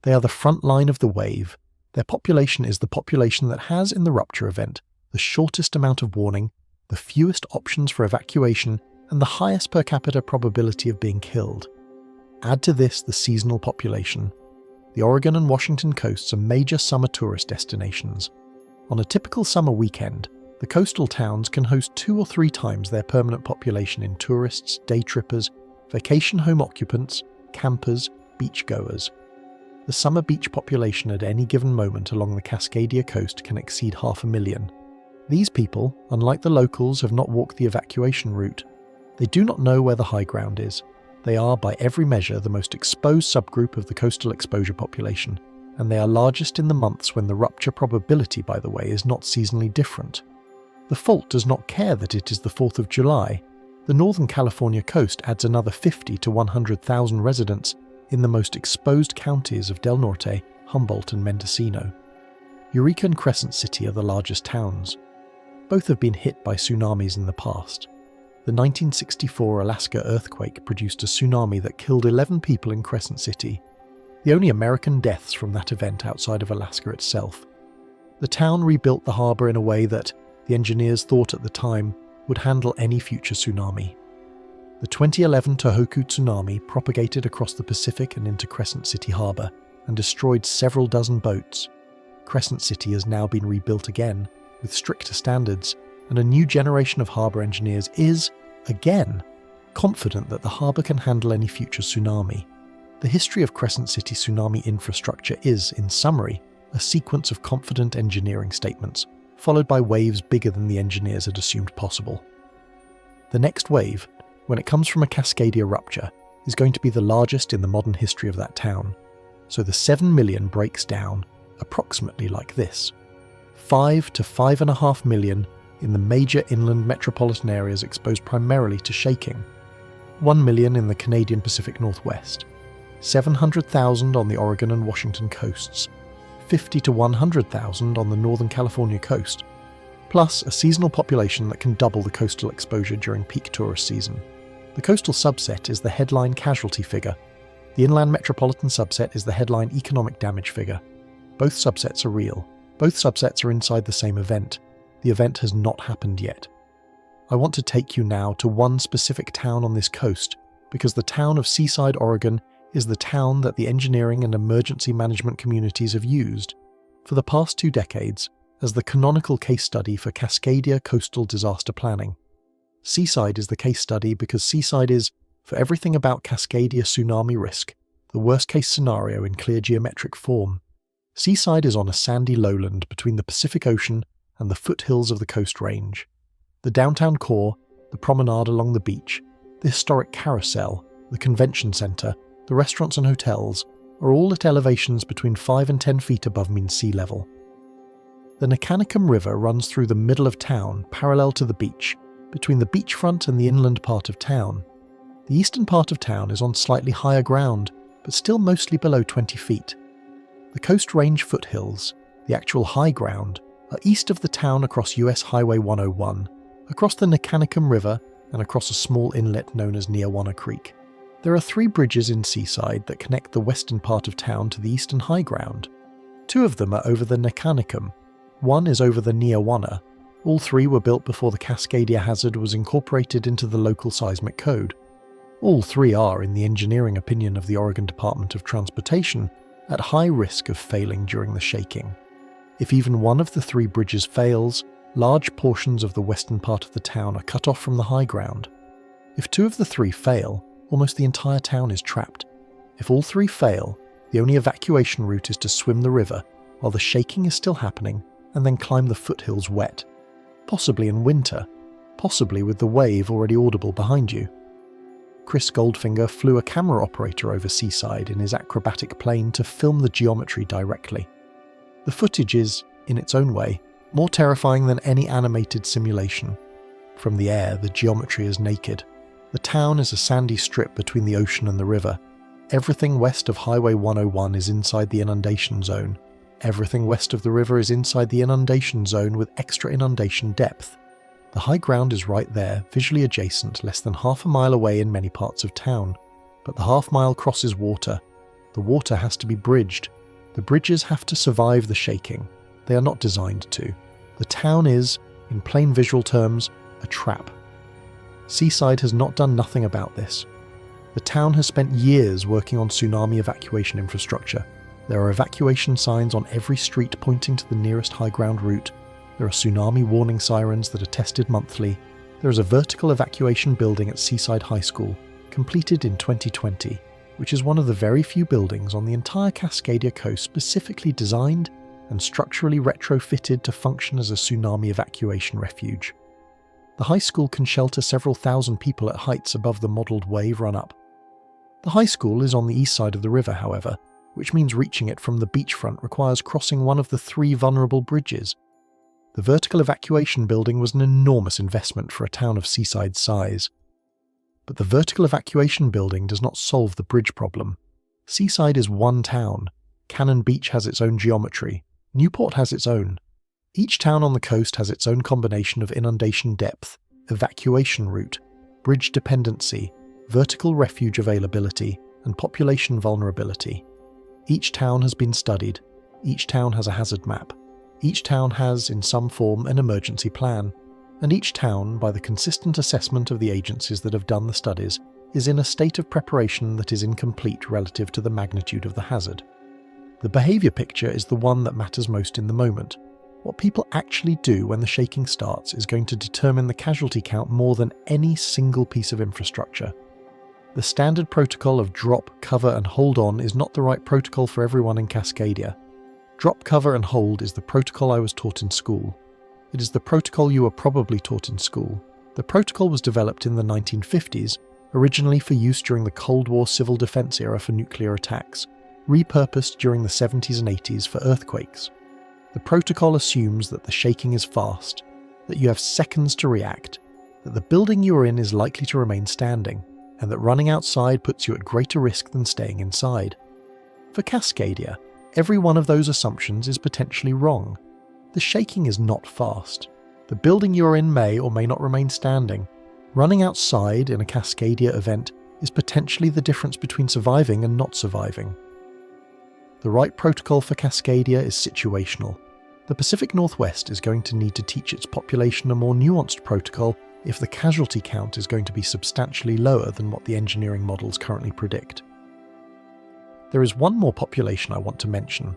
They are the front line of the wave. Their population is the population that has, in the rupture event, the shortest amount of warning, the fewest options for evacuation, and the highest per capita probability of being killed. Add to this the seasonal population. The Oregon and Washington coasts are major summer tourist destinations. On a typical summer weekend, the coastal towns can host 2 or 3 times their permanent population in tourists, day trippers, vacation home occupants, campers, beachgoers. The summer beach population at any given moment along the Cascadia coast can exceed 500,000. These people, unlike the locals, have not walked the evacuation route. They do not know where the high ground is. They are, by every measure, the most exposed subgroup of the coastal exposure population, and they are largest in the months when the rupture probability, by the way, is not seasonally different. The fault does not care that it is the 4th of July. The Northern California coast adds another 50 to 100,000 residents in the most exposed counties of Del Norte, Humboldt, and Mendocino. Eureka and Crescent City are the largest towns. Both have been hit by tsunamis in the past. The 1964 Alaska earthquake produced a tsunami that killed 11 people in Crescent City, the only American deaths from that event outside of Alaska itself. The town rebuilt the harbour in a way that, the engineers thought at the time, would handle any future tsunami. The 2011 Tohoku tsunami propagated across the Pacific and into Crescent City Harbour and destroyed several dozen boats. Crescent City has now been rebuilt again, with stricter standards, and a new generation of harbour engineers is, again, confident that the harbour can handle any future tsunami. The history of Crescent City tsunami infrastructure is, in summary, a sequence of confident engineering statements, followed by waves bigger than the engineers had assumed possible. The next wave, when it comes from a Cascadia rupture, is going to be the largest in the modern history of that town. So the 7 million breaks down approximately like this: 5 to 5.5 million in the major inland metropolitan areas exposed primarily to shaking, 1 million in the Canadian Pacific Northwest, 700,000 on the Oregon and Washington coasts, 50 to 100,000 on the Northern California coast, plus a seasonal population that can double the coastal exposure during peak tourist season. The coastal subset is the headline casualty figure. The inland metropolitan subset is the headline economic damage figure. Both subsets are real. Both subsets are inside the same event. The event has not happened yet. I want to take you now to one specific town on this coast, because the town of Seaside, Oregon is the town that the engineering and emergency management communities have used for the past 2 decades as the canonical case study for Cascadia coastal disaster planning. Seaside is the case study because Seaside is, for everything about Cascadia tsunami risk, the worst-case scenario in clear geometric form. Seaside is on a sandy lowland between the Pacific Ocean and the foothills of the Coast Range. The downtown core, the promenade along the beach, the historic carousel, the convention centre, the restaurants and hotels are all at elevations between 5 and 10 feet above mean sea level. The Nakanicum River runs through the middle of town, parallel to the beach, between the beachfront and the inland part of town. The eastern part of town is on slightly higher ground, but still mostly below 20 feet. The Coast Range foothills, the actual high ground, are east of the town across US Highway 101, across the Nakanicum River and across a small inlet known as Neawanna Creek. There are 3 bridges in Seaside that connect the western part of town to the eastern high ground. 2 of them are over the Nakanicum. 1 is over the Neawanna. All 3 were built before the Cascadia hazard was incorporated into the local seismic code. All 3 are, in the engineering opinion of the Oregon Department of Transportation, at high risk of failing during the shaking. If even one of the 3 bridges fails, large portions of the western part of the town are cut off from the high ground. If 2 of the 3 fail, almost the entire town is trapped. If all 3 fail, the only evacuation route is to swim the river while the shaking is still happening and then climb the foothills wet. Possibly in winter, possibly with the wave already audible behind you. Chris Goldfinger flew a camera operator over Seaside in his acrobatic plane to film the geometry directly. The footage is, in its own way, more terrifying than any animated simulation. From the air, the geometry is naked. The town is a sandy strip between the ocean and the river. Everything west of Highway 101 is inside the inundation zone. Everything west of the river is inside the inundation zone with extra inundation depth. The high ground is right there, visually adjacent, less than half a mile away in many parts of town. But the half mile crosses water. The water has to be bridged. The bridges have to survive the shaking. They are not designed to. The town is, in plain visual terms, a trap. Seaside has not done nothing about this. The town has spent years working on tsunami evacuation infrastructure. There are evacuation signs on every street pointing to the nearest high ground route. There are tsunami warning sirens that are tested monthly. There is a vertical evacuation building at Seaside High School, completed in 2020, which is one of the very few buildings on the entire Cascadia coast specifically designed and structurally retrofitted to function as a tsunami evacuation refuge. The high school can shelter several thousand people at heights above the modelled wave run-up. The high school is on the east side of the river, however, which means reaching it from the beachfront requires crossing one of the 3 vulnerable bridges. The vertical evacuation building was an enormous investment for a town of Seaside's size. But the vertical evacuation building does not solve the bridge problem. Seaside is one town. Cannon Beach has its own geometry. Newport has its own. Each town on the coast has its own combination of inundation depth, evacuation route, bridge dependency, vertical refuge availability, and population vulnerability. Each town has been studied. Each town has a hazard map. Each town has, in some form, an emergency plan. And each town, by the consistent assessment of the agencies that have done the studies, is in a state of preparation that is incomplete relative to the magnitude of the hazard. The behaviour picture is the one that matters most in the moment. What people actually do when the shaking starts is going to determine the casualty count more than any single piece of infrastructure. The standard protocol of drop, cover and hold on is not the right protocol for everyone in Cascadia. Drop, cover and hold is the protocol I was taught in school. It is the protocol you were probably taught in school. The protocol was developed in the 1950s, originally for use during the Cold War civil defense era for nuclear attacks, repurposed during the 70s and 80s for earthquakes. The protocol assumes that the shaking is fast, that you have seconds to react, that the building you are in is likely to remain standing, and that running outside puts you at greater risk than staying inside. For Cascadia, every one of those assumptions is potentially wrong. The shaking is not fast. The building you are in may or may not remain standing. Running outside in a Cascadia event is potentially the difference between surviving and not surviving. The right protocol for Cascadia is situational. The Pacific Northwest is going to need to teach its population a more nuanced protocol if the casualty count is going to be substantially lower than what the engineering models currently predict. There is one more population I want to mention.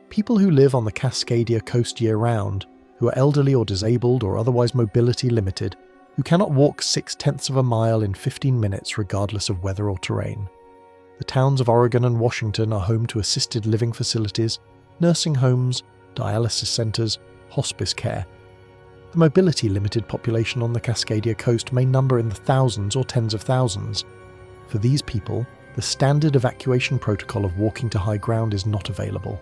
People who live on the Cascadia coast year-round, who are elderly or disabled or otherwise mobility limited, who cannot walk 6/10 of a mile in 15 minutes regardless of weather or terrain. The towns of Oregon and Washington are home to assisted living facilities, nursing homes, dialysis centres, hospice care. The mobility-limited population on the Cascadia coast may number in the thousands or tens of thousands. For these people, the standard evacuation protocol of walking to high ground is not available.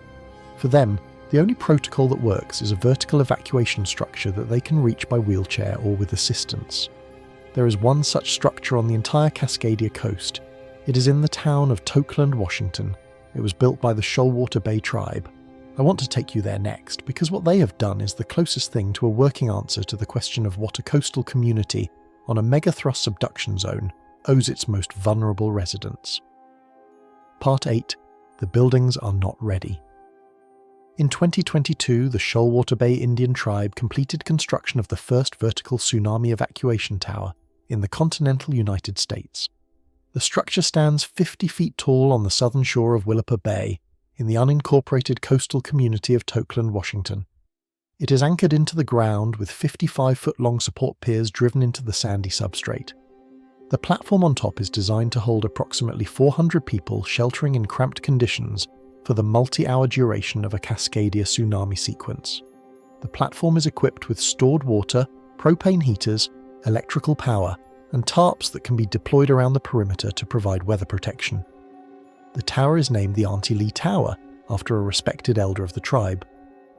For them, the only protocol that works is a vertical evacuation structure that they can reach by wheelchair or with assistance. There is one such structure on the entire Cascadia coast. It is in the town of Tokeland, Washington. It was built by the Shoalwater Bay tribe. I want to take you there next because what they have done is the closest thing to a working answer to the question of what a coastal community on a megathrust subduction zone owes its most vulnerable residents. Part 8. The buildings are not ready. In 2022, the Shoalwater Bay Indian tribe completed construction of the first vertical tsunami evacuation tower in the continental United States. The structure stands 50 feet tall on the southern shore of Willapa Bay, in the unincorporated coastal community of Tokeland, Washington. It is anchored into the ground with 55-foot-long support piers driven into the sandy substrate. The platform on top is designed to hold approximately 400 people sheltering in cramped conditions for the multi-hour duration of a Cascadia tsunami sequence. The platform is equipped with stored water, propane heaters, electrical power, and tarps that can be deployed around the perimeter to provide weather protection. The tower is named the Auntie Lee Tower, after a respected elder of the tribe.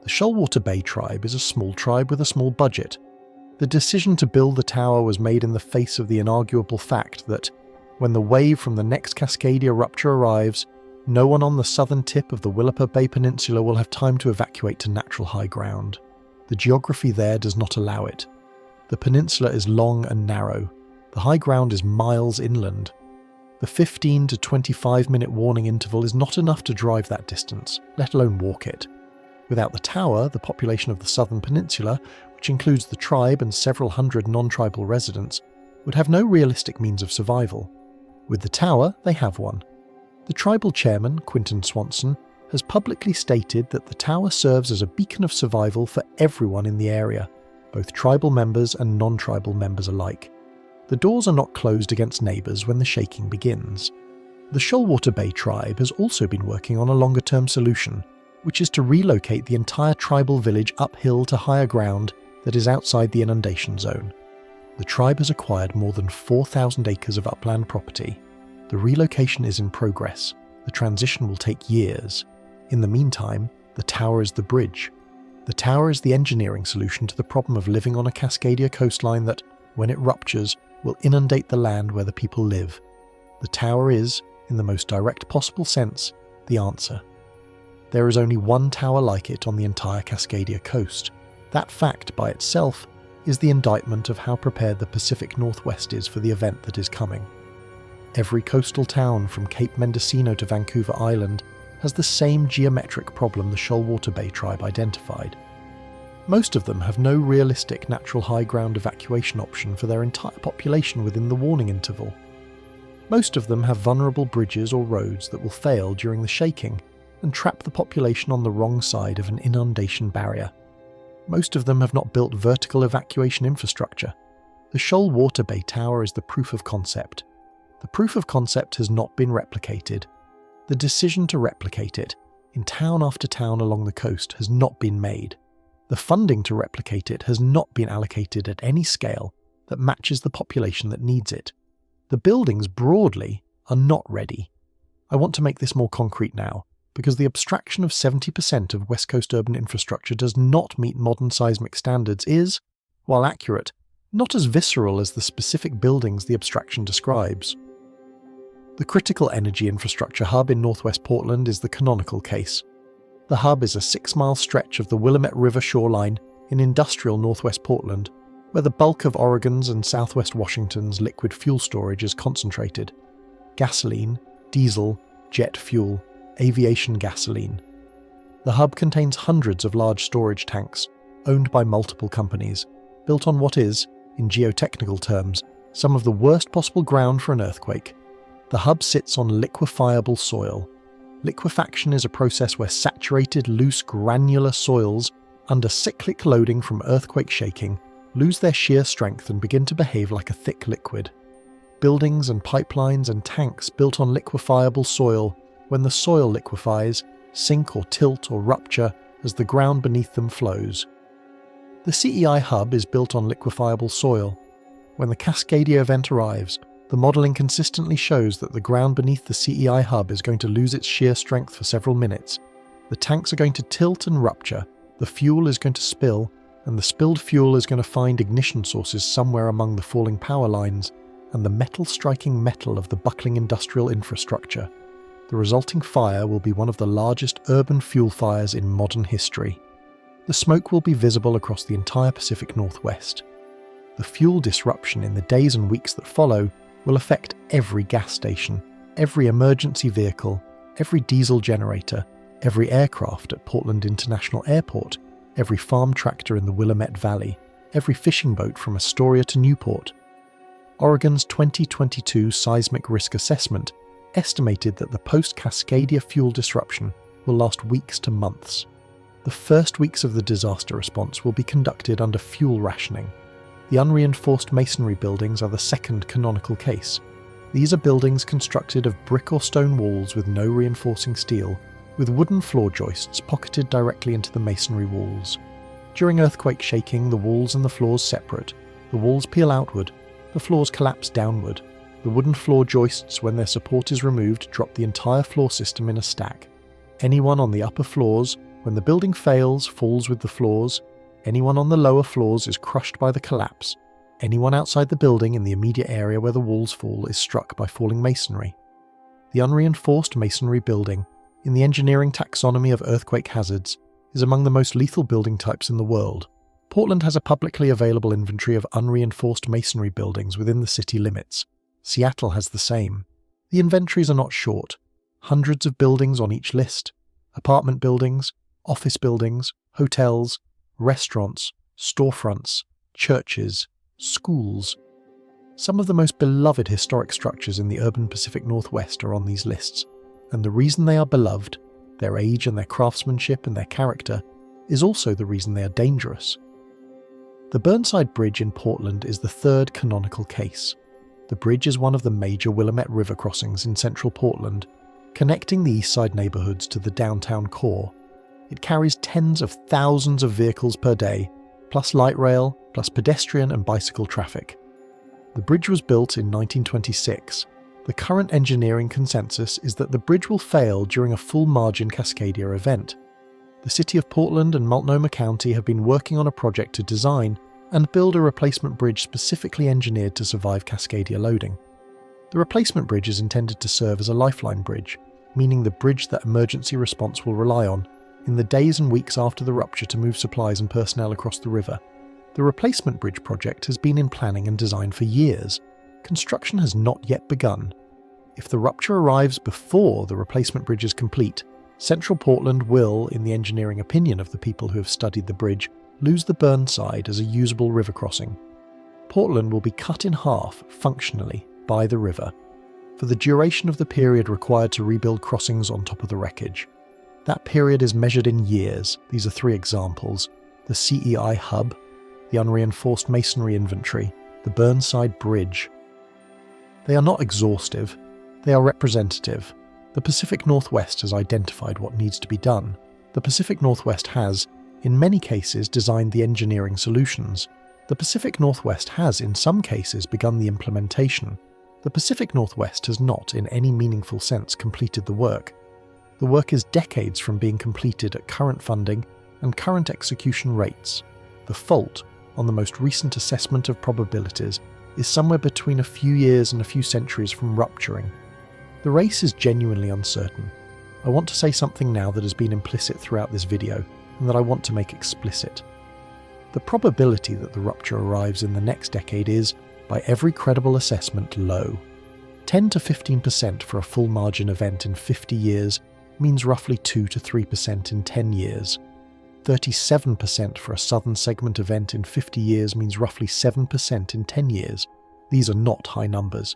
The Shoalwater Bay tribe is a small tribe with a small budget. The decision to build the tower was made in the face of the inarguable fact that, when the wave from the next Cascadia rupture arrives, no one on the southern tip of the Willapa Bay Peninsula will have time to evacuate to natural high ground. The geography there does not allow it. The peninsula is long and narrow. The high ground is miles inland. The 15 to 25-minute warning interval is not enough to drive that distance, let alone walk it. Without the tower, the population of the southern peninsula, which includes the tribe and several hundred non-tribal residents, would have no realistic means of survival. With the tower, they have one. The tribal chairman, Quinton Swanson, has publicly stated that the tower serves as a beacon of survival for everyone in the area, both tribal members and non-tribal members alike. The doors are not closed against neighbours when the shaking begins. The Shoalwater Bay tribe has also been working on a longer-term solution, which is to relocate the entire tribal village uphill to higher ground that is outside the inundation zone. The tribe has acquired more than 4,000 acres of upland property. The relocation is in progress. The transition will take years. In the meantime, the tower is the bridge. The tower is the engineering solution to the problem of living on a Cascadia coastline that, when it ruptures, will inundate the land where the people live. The tower is, in the most direct possible sense, the answer. There is only one tower like it on the entire Cascadia coast. That fact by itself is the indictment of how prepared the Pacific Northwest is for the event that is coming. Every coastal town from Cape Mendocino to Vancouver Island has the same geometric problem the Shoalwater Bay tribe identified. Most of them have no realistic natural high ground evacuation option for their entire population within the warning interval. Most of them have vulnerable bridges or roads that will fail during the shaking and trap the population on the wrong side of an inundation barrier. Most of them have not built vertical evacuation infrastructure. The Shoalwater Bay Tower is the proof of concept. The proof of concept has not been replicated. The decision to replicate it, in town after town along the coast, has not been made. The funding to replicate it has not been allocated at any scale that matches the population that needs it. The buildings, broadly, are not ready. I want to make this more concrete now, because the abstraction of 70% of West Coast urban infrastructure does not meet modern seismic standards is, while accurate, not as visceral as the specific buildings the abstraction describes. The critical energy infrastructure hub in northwest Portland is the canonical case. The hub is a 6-mile stretch of the Willamette River shoreline in industrial northwest Portland, where the bulk of Oregon's and southwest Washington's liquid fuel storage is concentrated. Gasoline, diesel, jet fuel, aviation gasoline. The hub contains hundreds of large storage tanks, owned by multiple companies, built on what is, in geotechnical terms, some of the worst possible ground for an earthquake. The hub sits on liquefiable soil. Liquefaction is a process where saturated, loose, granular soils, under cyclic loading from earthquake shaking, lose their shear strength and begin to behave like a thick liquid. Buildings and pipelines and tanks built on liquefiable soil, when the soil liquefies, sink or tilt or rupture as the ground beneath them flows. The CEI hub is built on liquefiable soil. When the Cascadia event arrives, the modelling consistently shows that the ground beneath the CEI hub is going to lose its shear strength for several minutes. The tanks are going to tilt and rupture, the fuel is going to spill, and the spilled fuel is going to find ignition sources somewhere among the falling power lines and the metal striking metal of the buckling industrial infrastructure. The resulting fire will be one of the largest urban fuel fires in modern history. The smoke will be visible across the entire Pacific Northwest. The fuel disruption in the days and weeks that follow will affect every gas station, every emergency vehicle, every diesel generator, every aircraft at Portland International Airport, every farm tractor in the Willamette Valley, every fishing boat from Astoria to Newport. Oregon's 2022 seismic risk assessment estimated that the post-Cascadia fuel disruption will last weeks to months. The first weeks of the disaster response will be conducted under fuel rationing. The unreinforced masonry buildings are the second canonical case. These are buildings constructed of brick or stone walls with no reinforcing steel, with wooden floor joists pocketed directly into the masonry walls. During earthquake shaking, the walls and the floors separate. The walls peel outward, the floors collapse downward. The wooden floor joists, when their support is removed, drop the entire floor system in a stack. Anyone on the upper floors, when the building fails, falls with the floors. Anyone on the lower floors is crushed by the collapse. Anyone outside the building in the immediate area where the walls fall is struck by falling masonry. The unreinforced masonry building, in the engineering taxonomy of earthquake hazards, is among the most lethal building types in the world. Portland has a publicly available inventory of unreinforced masonry buildings within the city limits. Seattle has the same. The inventories are not short. Hundreds of buildings on each list. Apartment buildings, office buildings, hotels, restaurants, storefronts, churches, schools. Some of the most beloved historic structures in the urban Pacific Northwest are on these lists, and the reason they are beloved, their age and their craftsmanship and their character, is also the reason they are dangerous. The Burnside Bridge in Portland is the third canonical case. The bridge is one of the major Willamette River crossings in central Portland, connecting the east side neighbourhoods to the downtown core. It carries tens of thousands of vehicles per day, plus light rail, plus pedestrian and bicycle traffic. The bridge was built in 1926. The current engineering consensus is that the bridge will fail during a full margin Cascadia event. The City of Portland and Multnomah County have been working on a project to design and build a replacement bridge specifically engineered to survive Cascadia loading. The replacement bridge is intended to serve as a lifeline bridge, meaning the bridge that emergency response will rely on in the days and weeks after the rupture to move supplies and personnel across the river. The replacement bridge project has been in planning and design for years. Construction has not yet begun. If the rupture arrives before the replacement bridge is complete, Central Portland will, in the engineering opinion of the people who have studied the bridge, lose the Burnside as a usable river crossing. Portland will be cut in half, functionally, by the river, for the duration of the period required to rebuild crossings on top of the wreckage. That period is measured in years. These are 3 examples: the CEI hub, the unreinforced masonry inventory, the Burnside Bridge. They are not exhaustive, they are representative. The Pacific Northwest has identified what needs to be done. The Pacific Northwest has, in many cases, designed the engineering solutions. The Pacific Northwest has, in some cases, begun the implementation. The Pacific Northwest has not, in any meaningful sense, completed the work. The work is decades from being completed at current funding and current execution rates. The fault, on the most recent assessment of probabilities, is somewhere between a few years and a few centuries from rupturing. The race is genuinely uncertain. I want to say something now that has been implicit throughout this video, and that I want to make explicit. The probability that the rupture arrives in the next decade is, by every credible assessment, low. 10 to 15% for a full margin event in 50 years means roughly 2 to 3% in 10 years. 37% for a southern segment event in 50 years means roughly 7% in 10 years. These are not high numbers.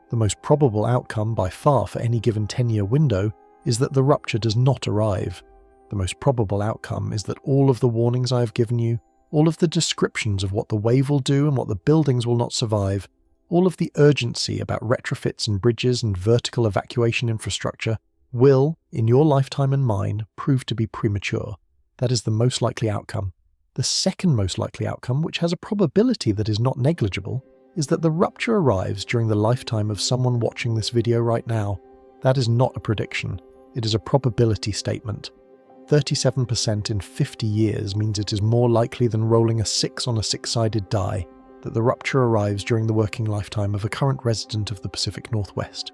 The most probable outcome by far for any given 10-year window is that the rupture does not arrive. The most probable outcome is that all of the warnings I have given you, all of the descriptions of what the wave will do and what the buildings will not survive, all of the urgency about retrofits and bridges and vertical evacuation infrastructure will, in your lifetime and mine, prove to be premature. That is the most likely outcome. The second most likely outcome, which has a probability that is not negligible, is that the rupture arrives during the lifetime of someone watching this video right now. That is not a prediction. It is a probability statement. 37% in 50 years means it is more likely than rolling a 6 on a 6-sided die that the rupture arrives during the working lifetime of a current resident of the Pacific Northwest.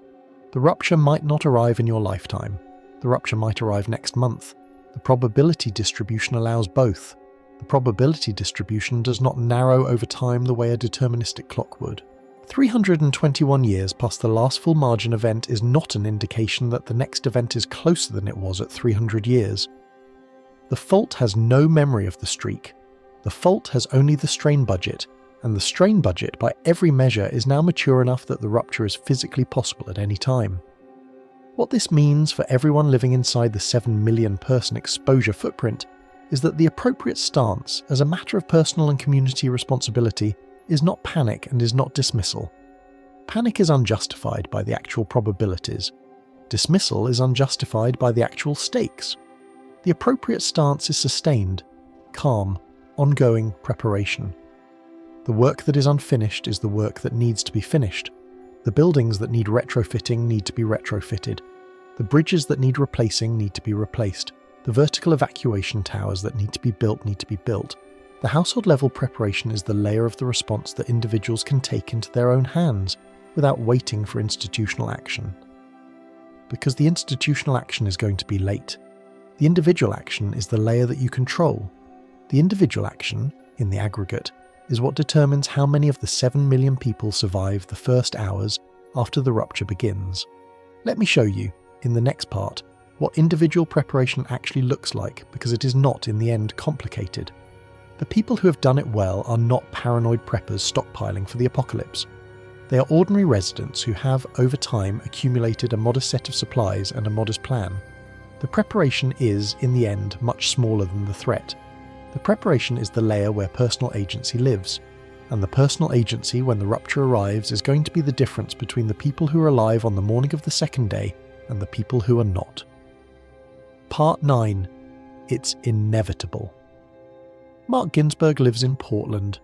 The rupture might not arrive in your lifetime. The rupture might arrive next month. The probability distribution allows both. The probability distribution does not narrow over time the way a deterministic clock would. 321 years past the last full margin event is not an indication that the next event is closer than it was at 300 years. The fault has no memory of the streak. The fault has only the strain budget, and the strain budget by every measure is now mature enough that the rupture is physically possible at any time. What this means for everyone living inside the 7 million person exposure footprint is that the appropriate stance, as a matter of personal and community responsibility, is not panic and is not dismissal. Panic is unjustified by the actual probabilities. Dismissal is unjustified by the actual stakes. The appropriate stance is sustained, calm, ongoing preparation. The work that is unfinished is the work that needs to be finished. The buildings that need retrofitting need to be retrofitted. The bridges that need replacing need to be replaced. The vertical evacuation towers that need to be built need to be built. The household level preparation is the layer of the response that individuals can take into their own hands without waiting for institutional action. Because the institutional action is going to be late. The individual action is the layer that you control. The individual action, in the aggregate, is what determines how many of the 7 million people survive the first hours after the rupture begins. Let me show you, in the next part, what individual preparation actually looks like, because it is not, in the end, complicated. The people who have done it well are not paranoid preppers stockpiling for the apocalypse. They are ordinary residents who have, over time, accumulated a modest set of supplies and a modest plan. The preparation is, in the end, much smaller than the threat. The preparation is the layer where personal agency lives, and the personal agency when the rupture arrives is going to be the difference between the people who are alive on the morning of the second day and the people who are not. Part 9. It's inevitable. Mark Ginsberg lives in Portland.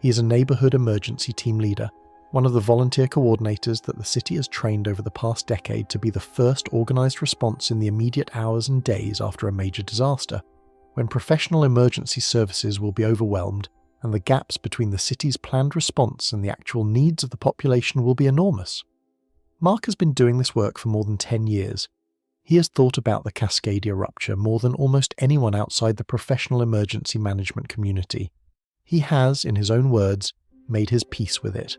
He is a neighbourhood emergency team leader, one of the volunteer coordinators that the city has trained over the past decade to be the first organised response in the immediate hours and days after a major disaster, when professional emergency services will be overwhelmed and the gaps between the city's planned response and the actual needs of the population will be enormous. Mark has been doing this work for more than 10 years. He has thought about the Cascadia rupture more than almost anyone outside the professional emergency management community. He has, in his own words, made his peace with it.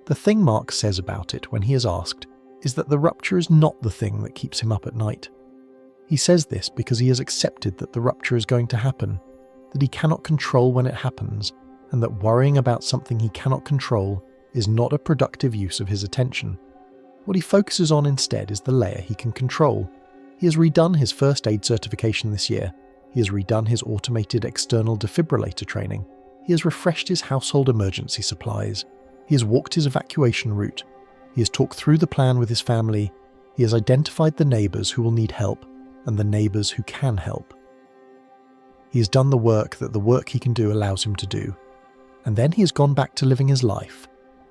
The thing Mark says about it when he is asked is that the rupture is not the thing that keeps him up at night. He says this because he has accepted that the rupture is going to happen, that he cannot control when it happens, and that worrying about something he cannot control is not a productive use of his attention. What he focuses on instead is the layer he can control. He has redone his first aid certification this year. He has redone his automated external defibrillator training. He has refreshed his household emergency supplies. He has walked his evacuation route. He has talked through the plan with his family. He has identified the neighbours who will need help and the neighbours who can help. He has done the work that the work he can do allows him to do. And then he has gone back to living his life.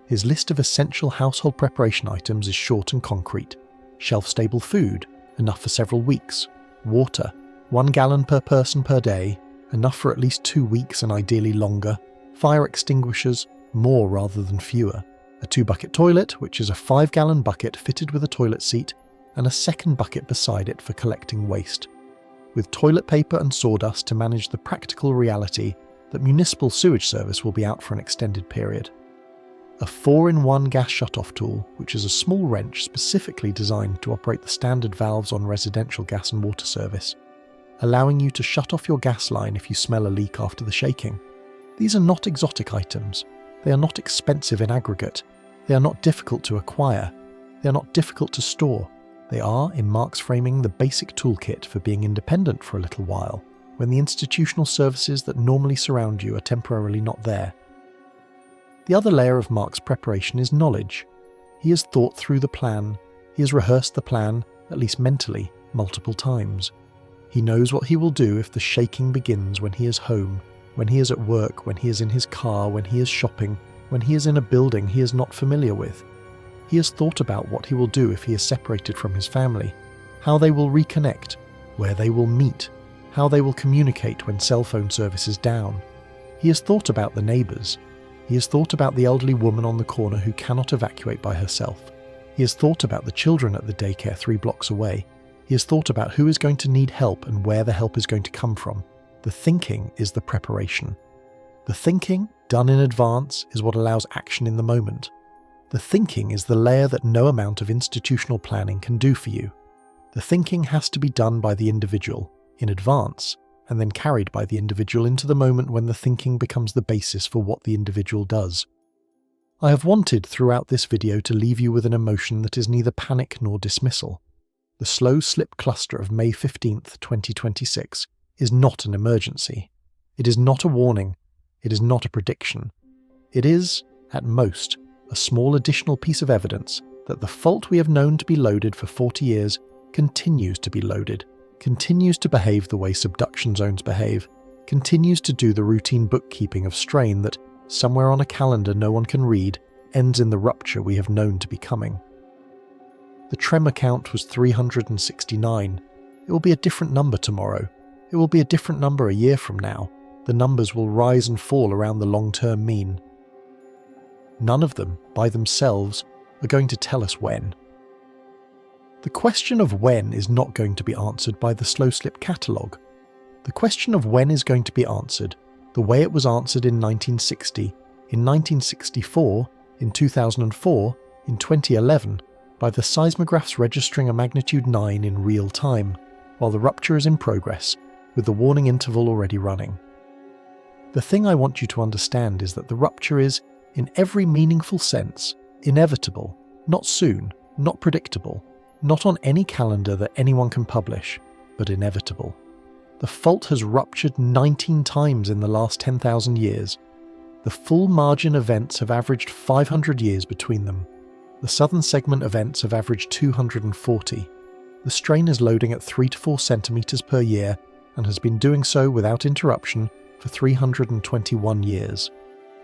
His list of essential household preparation items is short and concrete. Shelf-stable food, enough for several weeks. Water, 1 gallon per person per day, enough for at least 2 weeks and ideally longer. Fire extinguishers, more rather than fewer. A 2-bucket toilet, which is a 5-gallon bucket fitted with a toilet seat, and a second bucket beside it for collecting waste. With toilet paper and sawdust to manage the practical reality that municipal sewage service will be out for an extended period. A 4-in-1 gas shutoff tool, which is a small wrench specifically designed to operate the standard valves on residential gas and water service, allowing you to shut off your gas line if you smell a leak after the shaking. These are not exotic items. They are not expensive in aggregate. They are not difficult to acquire. They are not difficult to store. They are, in Mark's framing, the basic toolkit for being independent for a little while, when the institutional services that normally surround you are temporarily not there. The other layer of Mark's preparation is knowledge. He has thought through the plan. He has rehearsed the plan, at least mentally, multiple times. He knows what he will do if the shaking begins when he is home, when he is at work, when he is in his car, when he is shopping, when he is in a building he is not familiar with. He has thought about what he will do if he is separated from his family, how they will reconnect, where they will meet, how they will communicate when cell phone service is down. He has thought about the neighbours. He has thought about the elderly woman on the corner who cannot evacuate by herself. He has thought about the children at the daycare 3 blocks away. He has thought about who is going to need help and where the help is going to come from. The thinking is the preparation. The thinking, done in advance, is what allows action in the moment. The thinking is the layer that no amount of institutional planning can do for you. The thinking has to be done by the individual, in advance, and then carried by the individual into the moment when the thinking becomes the basis for what the individual does. I have wanted throughout this video to leave you with an emotion that is neither panic nor dismissal. The slow slip cluster of May 15th, 2026 is not an emergency. It is not a warning. It is not a prediction. It is, at most, a small additional piece of evidence that the fault we have known to be loaded for 40 years continues to be loaded, continues to behave the way subduction zones behave, continues to do the routine bookkeeping of strain that, somewhere on a calendar no one can read, ends in the rupture we have known to be coming. The tremor count was 369. It will be a different number tomorrow. It will be a different number a year from now. The numbers will rise and fall around the long-term mean. None of them, by themselves, are going to tell us when. The question of when is not going to be answered by the slow slip catalogue. The question of when is going to be answered the way it was answered in 1960, in 1964, in 2004, in 2011, by the seismographs registering a magnitude 9 in real time, while the rupture is in progress, with the warning interval already running. The thing I want you to understand is that the rupture is, in every meaningful sense, inevitable, not soon, not predictable, not on any calendar that anyone can publish, but inevitable. The fault has ruptured 19 times in the last 10,000 years. The full margin events have averaged 500 years between them. The southern segment events have averaged 240. The strain is loading at 3 to 4 centimeters per year and has been doing so without interruption for 321 years.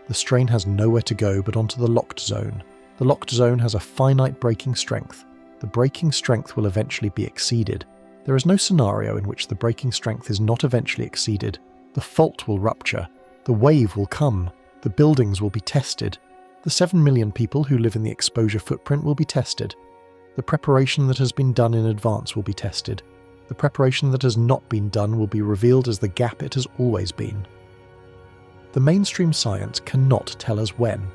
The strain has nowhere to go but onto the locked zone. The locked zone has a finite breaking strength. The breaking strength will eventually be exceeded. There is no scenario in which the breaking strength is not eventually exceeded. The fault will rupture. The wave will come. The buildings will be tested. The 7 million people who live in the exposure footprint will be tested. The preparation that has been done in advance will be tested. The preparation that has not been done will be revealed as the gap it has always been. The mainstream science cannot tell us when.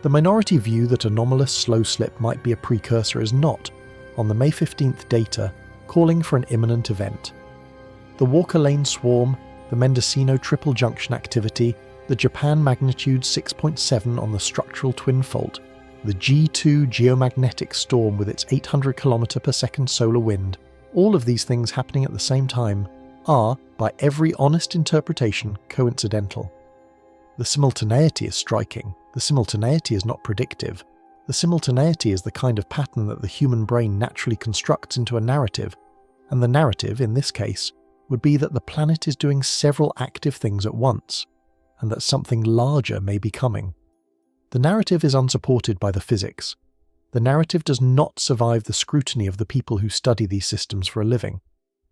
The minority view that anomalous slow slip might be a precursor is not, on the May 15th data, calling for an imminent event. The Walker Lane swarm, the Mendocino triple junction activity, the Japan magnitude 6.7 on the structural twin fault, the G2 geomagnetic storm with its 800 km per second solar wind, all of these things happening at the same time, are, by every honest interpretation, coincidental. The simultaneity is striking. The simultaneity is not predictive. The simultaneity is the kind of pattern that the human brain naturally constructs into a narrative, and the narrative, in this case, would be that the planet is doing several active things at once, and that something larger may be coming. The narrative is unsupported by the physics. The narrative does not survive the scrutiny of the people who study these systems for a living.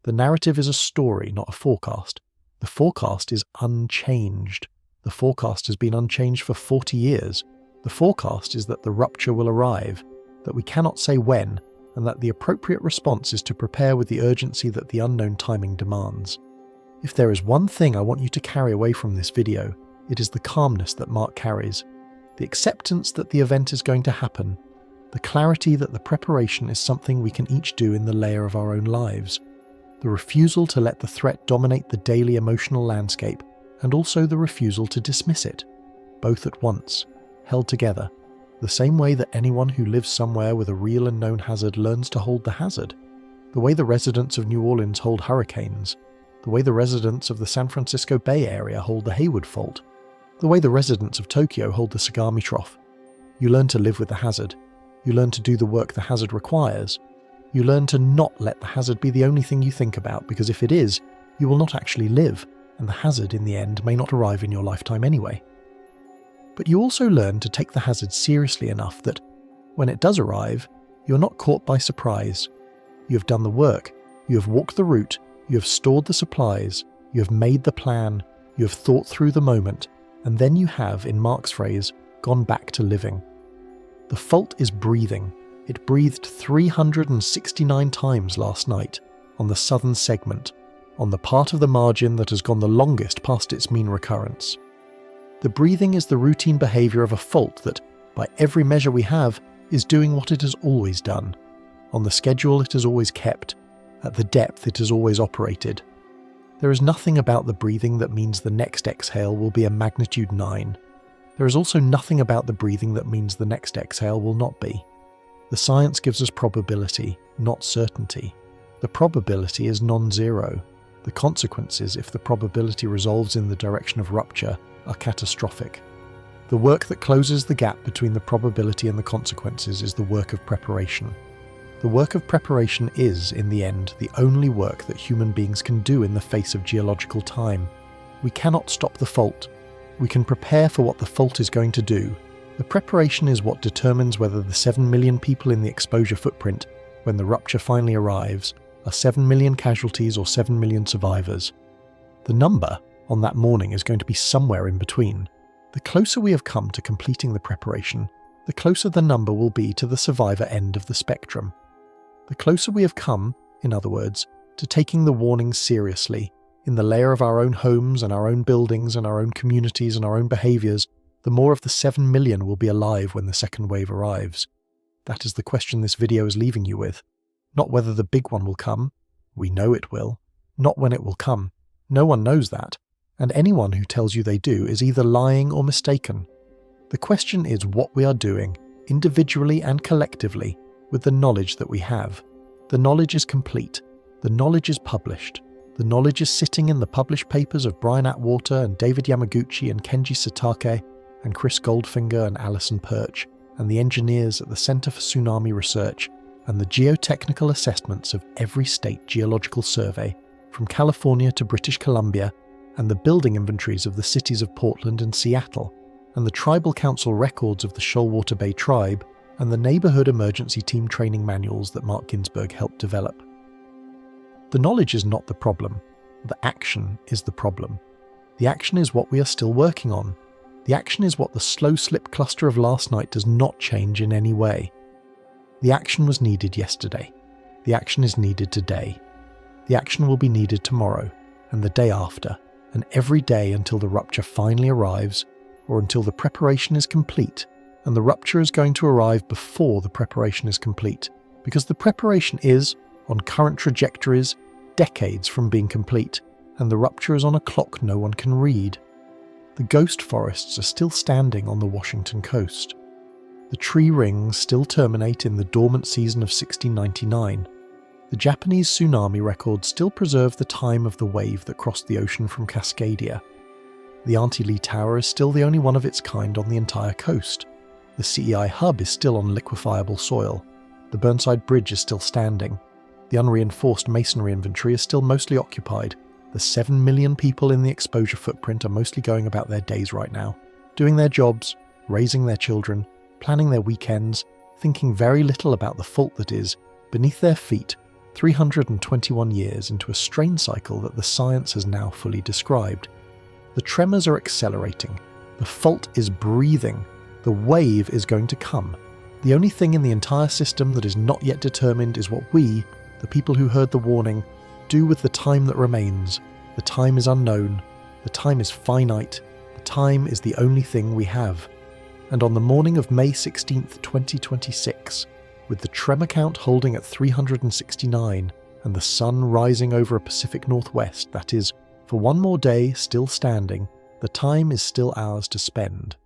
The narrative is a story, not a forecast. The forecast is unchanged. The forecast has been unchanged for 40 years. The forecast is that the rupture will arrive, that we cannot say when, and that the appropriate response is to prepare with the urgency that the unknown timing demands. If there is one thing I want you to carry away from this video, it is the calmness that Mark carries, the acceptance that the event is going to happen, the clarity that the preparation is something we can each do in the layer of our own lives, the refusal to let the threat dominate the daily emotional landscape, and also the refusal to dismiss it, both at once, held together, the same way that anyone who lives somewhere with a real and known hazard learns to hold the hazard, the way the residents of New Orleans hold hurricanes, the way the residents of the San Francisco Bay Area hold the Hayward Fault, the way the residents of Tokyo hold the Sagami Trough. You learn to live with the hazard. You learn to do the work the hazard requires. You learn to not let the hazard be the only thing you think about, because if it is, you will not actually live, and the hazard in the end may not arrive in your lifetime anyway. But you also learn to take the hazard seriously enough that, when it does arrive, you are not caught by surprise. You have done the work, you have walked the route, you have stored the supplies, you have made the plan, you have thought through the moment, and then you have, in Mark's phrase, gone back to living. The fault is breathing. It breathed 369 times last night on the southern segment, on the part of the margin that has gone the longest past its mean recurrence. The breathing is the routine behaviour of a fault that, by every measure we have, is doing what it has always done. On the schedule it has always kept, at the depth it has always operated. There is nothing about the breathing that means the next exhale will be a magnitude 9. There is also nothing about the breathing that means the next exhale will not be. The science gives us probability, not certainty. The probability is non-zero. The consequences, if the probability resolves in the direction of rupture, are catastrophic. The work that closes the gap between the probability and the consequences is the work of preparation. The work of preparation is, in the end, the only work that human beings can do in the face of geological time. We cannot stop the fault. We can prepare for what the fault is going to do. The preparation is what determines whether the 7 million people in the exposure footprint, when the rupture finally arrives, are 7 million casualties or 7 million survivors. The number on that morning is going to be somewhere in between. The closer we have come to completing the preparation, the closer the number will be to the survivor end of the spectrum. The closer we have come, in other words, to taking the warnings seriously, in the layer of our own homes and our own buildings and our own communities and our own behaviours, the more of the 7 million will be alive when the second wave arrives. That is the question this video is leaving you with. Not whether the big one will come. We know it will. Not when it will come. No one knows that. And anyone who tells you they do is either lying or mistaken. The question is what we are doing, individually and collectively, with the knowledge that we have. The knowledge is complete. The knowledge is published. The knowledge is sitting in the published papers of Brian Atwater and David Yamaguchi and Kenji Satake and Chris Goldfinger and Alison Perch and the engineers at the Center for Tsunami Research and the geotechnical assessments of every state geological survey, from California to British Columbia, and the building inventories of the cities of Portland and Seattle, and the tribal council records of the Shoalwater Bay tribe, and the neighbourhood emergency team training manuals that Mark Ginsburg helped develop. The knowledge is not the problem. The action is the problem. The action is what we are still working on. The action is what the slow slip cluster of last night does not change in any way. The action was needed yesterday. The action is needed today. The action will be needed tomorrow, and the day after, and every day until the rupture finally arrives, or until the preparation is complete, and the rupture is going to arrive before the preparation is complete, because the preparation is, on current trajectories, decades from being complete, and the rupture is on a clock no one can read. The ghost forests are still standing on the Washington coast. The tree rings still terminate in the dormant season of 1699. The Japanese tsunami records still preserve the time of the wave that crossed the ocean from Cascadia. The Auntie Lee Tower is still the only one of its kind on the entire coast. The CEI hub is still on liquefiable soil. The Burnside Bridge is still standing. The unreinforced masonry inventory is still mostly occupied. The 7 million people in the exposure footprint are mostly going about their days right now, doing their jobs, raising their children, planning their weekends, thinking very little about the fault that is, beneath their feet, 321 years into a strain cycle that the science has now fully described. The tremors are accelerating. The fault is breathing. The wave is going to come. The only thing in the entire system that is not yet determined is what we, the people who heard the warning, do with the time that remains. The time is unknown. The time is finite. The time is the only thing we have. And on the morning of May 16th, 2026, with the tremor count holding at 369 and the sun rising over a Pacific Northwest that is, for one more day, still standing, the time is still ours to spend.